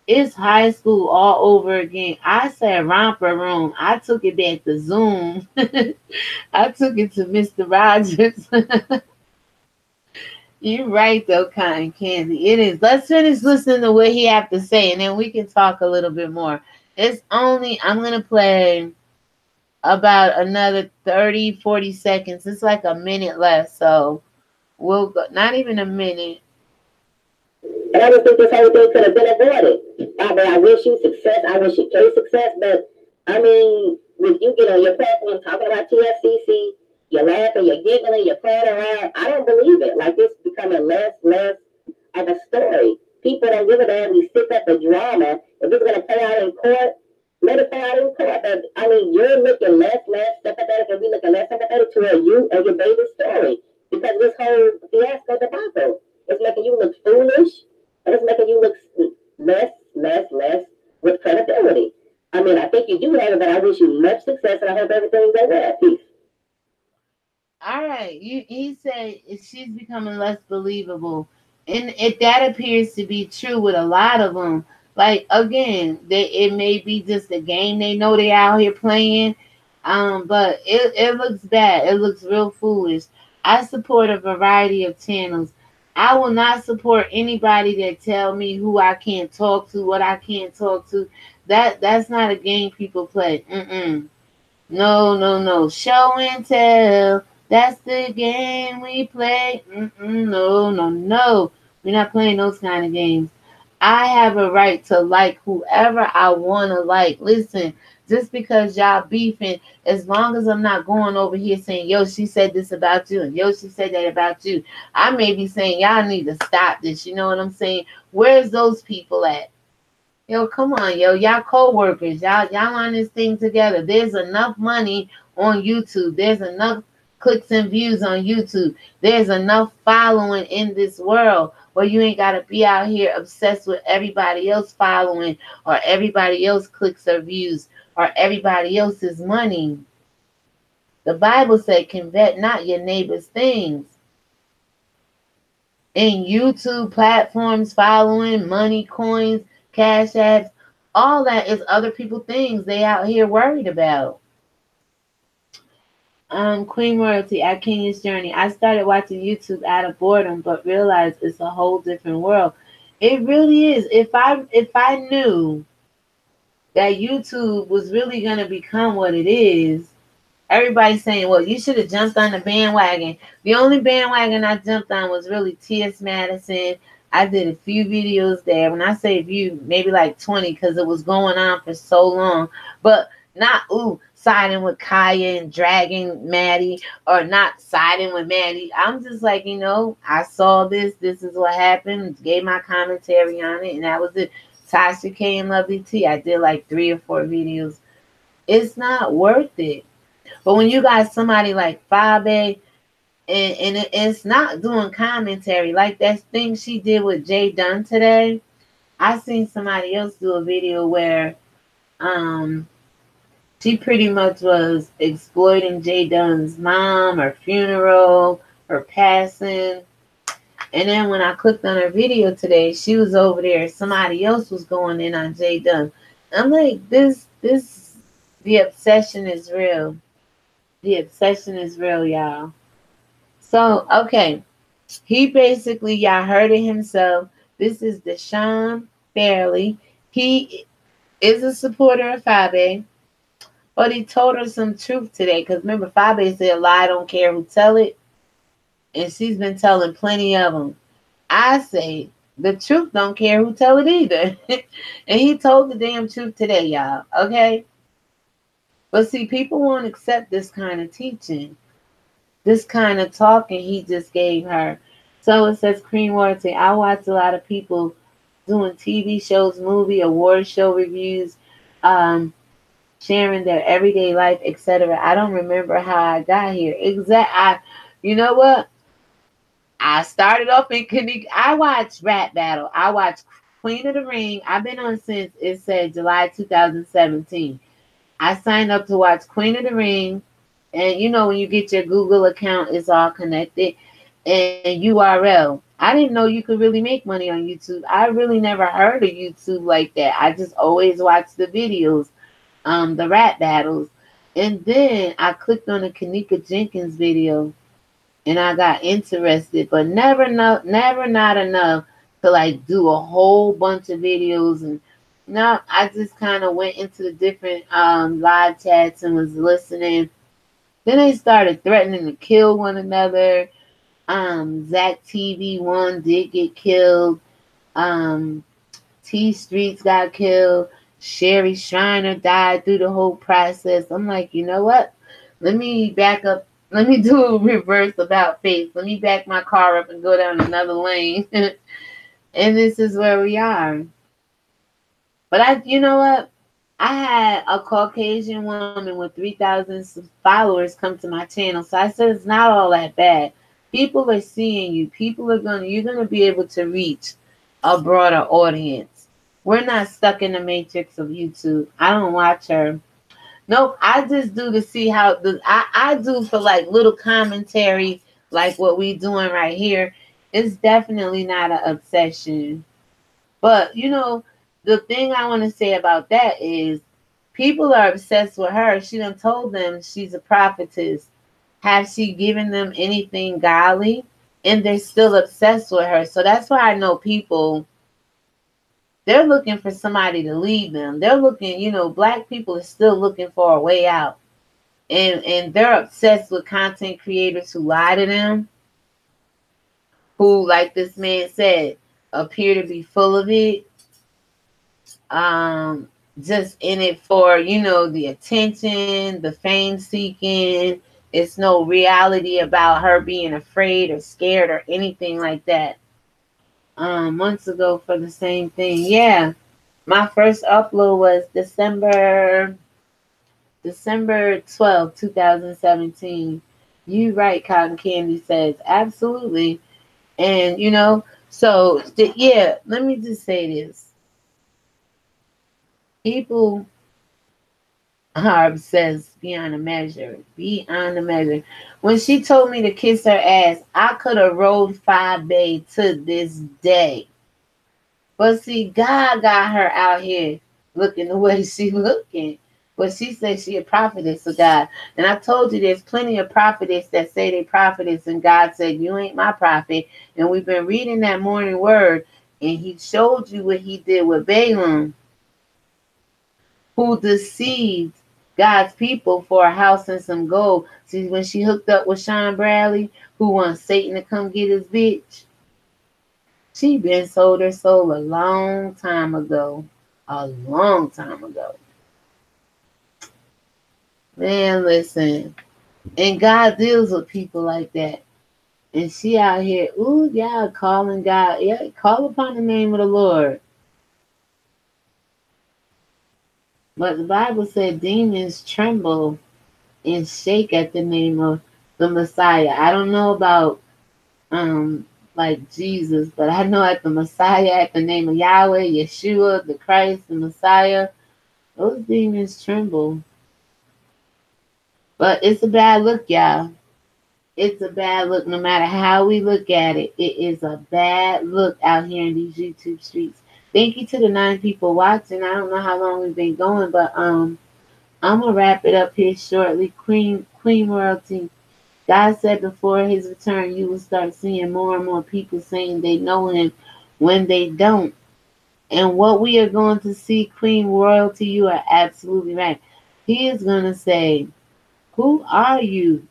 It's high school all over again. I said romper room. I took it back to Zoom. I took it to Mr. Rogers. You're right though, Cotton Candy. It is. Let's finish listening to what he have to say, and then we can talk a little bit more. I'm going to play about another 30, 40 seconds. It's like a minute left, so we'll go. Not even a minute. And I just think this whole thing could have been avoided. I mean, I wish you success. I wish you Kay success. But, I mean, when you get on your platform talking about TFCC, you're laughing, you're giggling, you're playing around. I don't believe it. Like, it's becoming less of a story. People don't give a damn. We stick up the drama. If it's going to play out in court, let it play out in court. But, I mean, you're looking less sympathetic, and we looking less sympathetic toward you and your baby's story. Because this whole fiasco debacle is making you look foolish. And it's making you look less with credibility. I mean, I think you do have it, but I wish you much success, and I hope everything goes well. Peace. All right. He said she's becoming less believable. And that appears to be true with a lot of them. Like, again, it may be just a game they know they're out here playing. But it looks bad. It looks real foolish. I support a variety of channels. I will not support anybody that tell me who I can't talk to, what I can't talk to. That's not a game people play. No. Show and tell. That's the game we play. No. We're not playing those kind of games. I have a right to like whoever I want to like. Listen, just because y'all beefing, as long as I'm not going over here saying, yo, she said this about you, and yo, she said that about you, I may be saying, y'all need to stop this. You know what I'm saying? Where's those people at? Yo, come on, yo. Y'all co-workers. Y'all on this thing together. There's enough money on YouTube. There's enough clicks and views on YouTube. There's enough following in this world where you ain't got to be out here obsessed with everybody else following or everybody else clicks or views or everybody else's money. The Bible said, covet not your neighbor's things. In YouTube platforms, following, money, coins, cash apps, all that is other people things they out here worried about. Queen Royalty at Kenya's Journey. I started watching YouTube out of boredom, but realized it's a whole different world. It really is. If I knew that YouTube was really gonna become what it is, everybody's saying, well, you should have jumped on the bandwagon. The only bandwagon I jumped on was really T.S. Madison. I did a few videos there. When I say view, maybe like 20 because it was going on for so long. But not, siding with Kaya and dragging Maddie or not siding with Maddie. I'm just like, I saw this. This is what happened. Gave my commentary on it. And that was it. Tasha K and Lovely T. I did like 3 or 4 videos. It's not worth it. But when you got somebody like Fabe, and it's not doing commentary, like that thing she did with Jay Dunn today, I seen somebody else do a video where she pretty much was exploiting Jay Dunn's mom, her funeral, her passing. And then when I clicked on her video today, she was over there. Somebody else was going in on Jay Dunn. I'm like, the obsession is real. The obsession is real, y'all. So, okay. He basically, y'all heard it himself. This is Deshaun Fairley. He is a supporter of Fabe, but he told her some truth today. Because remember, Fabe said, lie, don't care who tell it. And she's been telling plenty of them. I say, the truth don't care who tell it either. And he told the damn truth today, y'all. Okay? But see, people won't accept this kind of teaching, this kind of talking he just gave her. So it says, Queen Royalty, I watch a lot of people doing TV shows, movie, award show reviews, sharing their everyday life, etc. I don't remember how I got here. You know what? I started off in Kanika. I watched Rap Battle. I watched Queen of the Ring. I've been on since it said July 2017. I signed up to watch Queen of the Ring, and when you get your Google account, it's all connected, and URL. I didn't know you could really make money on YouTube. I really never heard of YouTube like that. I just always watched the videos, the rap battles, and then I clicked on the Kanika Jenkins video, and I got interested, but never not enough to like do a whole bunch of videos. And no, I just kind of went into the different live chats and was listening. Then they started threatening to kill one another. Zach TV1 did get killed. T Streets got killed. Sherry Shriner died through the whole process. I'm like, you know what? Let me back up. Let me do a reverse about face. Let me back my car up and go down another lane. And this is where we are. But you know what? I had a Caucasian woman with 3,000 followers come to my channel. So I said, it's not all that bad. People are seeing you. You're going to be able to reach a broader audience. We're not stuck in the matrix of YouTube. I don't watch her. Nope. I just do to see how I do for like little commentary, like what we doing right here. It's definitely not an obsession. But, the thing I want to say about that is people are obsessed with her. She done told them she's a prophetess. Has she given them anything godly? And they're still obsessed with her. So that's why I know people, they're looking for somebody to lead them. They're looking, black people are still looking for a way out. And they're obsessed with content creators who lie to them. Who, like this man said, appear to be full of it. Just in it for, the attention, the fame seeking. It's no reality about her being afraid or scared or anything like that. Months ago for the same thing. Yeah. My first upload was December 12, 2017. You right, Cotton Candy says. Absolutely. And, so, yeah, let me just say this. People are obsessed beyond a measure. Beyond a measure. When she told me to kiss her ass, I could have rolled 5 Bay to this day. But see, God got her out here looking the way she looking. But she said she a prophetess of God. And I told you there's plenty of prophetess that say they prophetess, and God said, you ain't my prophet. And we've been reading that morning word, and he showed you what he did with Balaam, who deceived God's people for a house and some gold. See, when she hooked up with Sean Bradley, who wants Satan to come get his bitch, she been sold her soul a long time ago. A long time ago. Man, listen. And God deals with people like that. And she out here, ooh, yeah, calling God. Yeah, call upon the name of the Lord. But the Bible said demons tremble and shake at the name of the Messiah. I don't know about like Jesus, but I know at the Messiah, at the name of Yahweh, Yeshua, the Christ, the Messiah, those demons tremble. But it's a bad look, y'all. It's a bad look no matter how we look at it. It is a bad look out here in these YouTube streets. Thank you to the 9 people watching. I don't know how long we've been going, but I'm gonna wrap it up here shortly. Queen Royalty. God said before his return, you will start seeing more and more people saying they know him when they don't. And what we are going to see, Queen Royalty, you are absolutely right. He is going to say, who are you?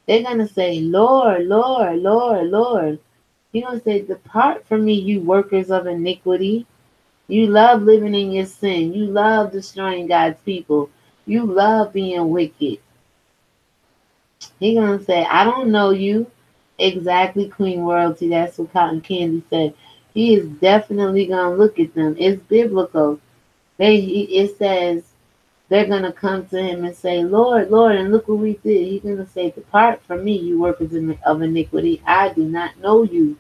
They're going to say, Lord, Lord, Lord, Lord. He's going to say, depart from me, you workers of iniquity. You love living in your sin. You love destroying God's people. You love being wicked. He's going to say, I don't know you. Exactly, Queen Royalty. That's what Cotton Candy said. He is definitely going to look at them. It's biblical. It says they're going to come to him and say, Lord, Lord, and look what we did. He's going to say, depart from me, you workers of iniquity. I do not know you.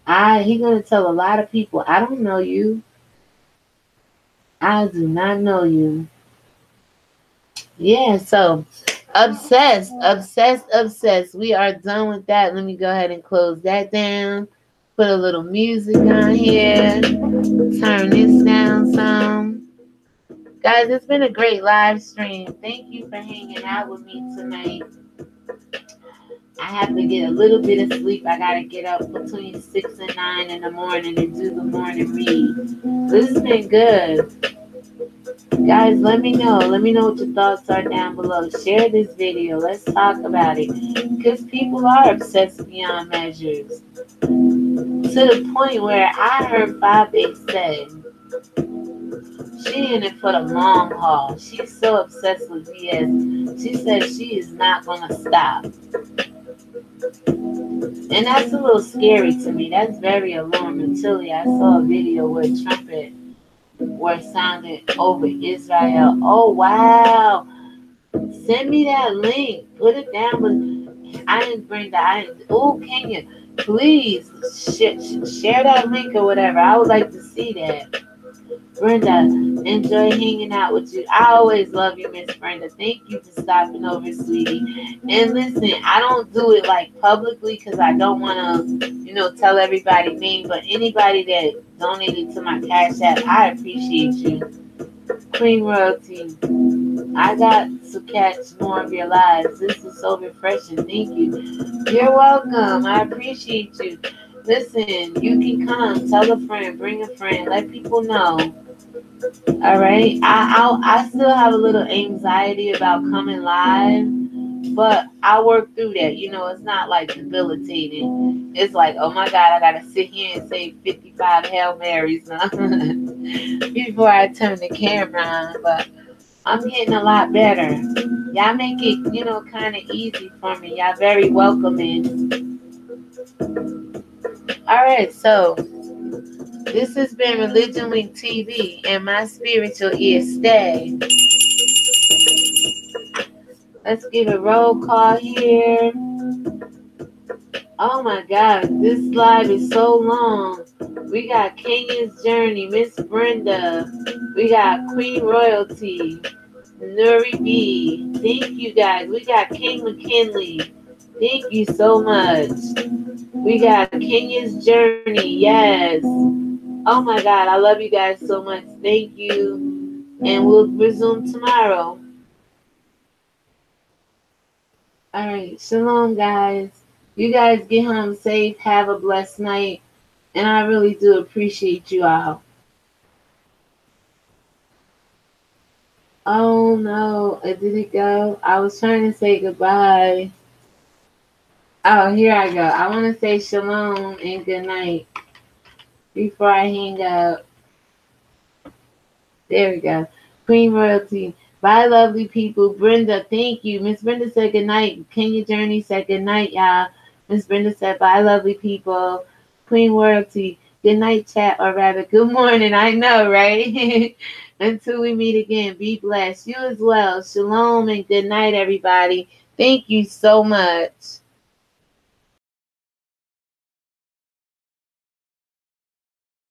He's going to tell a lot of people, I don't know you. I do not know you. Yeah, so obsessed, obsessed, obsessed. We are done with that. Let me go ahead and close that down. Put a little music on here. Turn this down some. Guys, it's been a great live stream. Thank you for hanging out with me tonight. I have to get a little bit of sleep. I got to get up between 6 and 9 in the morning and do the morning read. This has been good. Guys, let me know. Let me know what your thoughts are down below. Share this video. Let's talk about it. Because people are obsessed beyond measures. To the point where I heard 5Bay say, she in it for the long haul. She's so obsessed with BS. She said she is not going to stop. And that's a little scary to me. That's very alarming. Until I saw a video where trumpet were sounded over Israel. Oh, wow. Send me that link. Put it down. But I didn't bring that. Oh, can you please share that link or whatever? I would like to see that. Brenda, enjoy hanging out with you. I always love you, Miss Brenda. Thank you for stopping over, sweetie. And listen, I don't do it like publicly because I don't want to, tell everybody's name. But anybody that donated to my Cash App, I appreciate you. Queen Royalty, I got to catch more of your lives. This is so refreshing. Thank you. You're welcome. I appreciate you. Listen, you can come. Tell a friend. Bring a friend. Let people know. All right. I still have a little anxiety about coming live, but I work through that. It's not like debilitating. It's like, oh my God, I gotta sit here and say 55 Hail Marys before I turn the camera on. But I'm getting a lot better. Y'all make it, kind of easy for me. Y'all very welcoming. All right, so this has been ReligionWinked TV, and my spiritual ears stay Let's give a roll call here. Oh my God, this live is so long. We got Kenya's Journey, Miss Brenda. We got Queen Royalty, Nuri B. Thank you guys. We got King McKinley. Thank you so much. We got Kenya's Journey. Yes. Oh my God, I love you guys so much. Thank you. And we'll resume tomorrow. All right. Shalom, guys. You guys get home safe. Have a blessed night. And I really do appreciate you all. Oh no, did it go? I was trying to say goodbye. Oh, here I go. I want to say shalom and good night before I hang up. There we go. Queen Royalty. Bye, lovely people. Brenda, thank you. Miss Brenda said good night. Kenya Journey said good night, y'all. Miss Brenda said bye, lovely people. Queen Royalty. Good night, chat, or rather, good morning. I know, right? Until we meet again, be blessed. You as well. Shalom and good night, everybody. Thank you so much.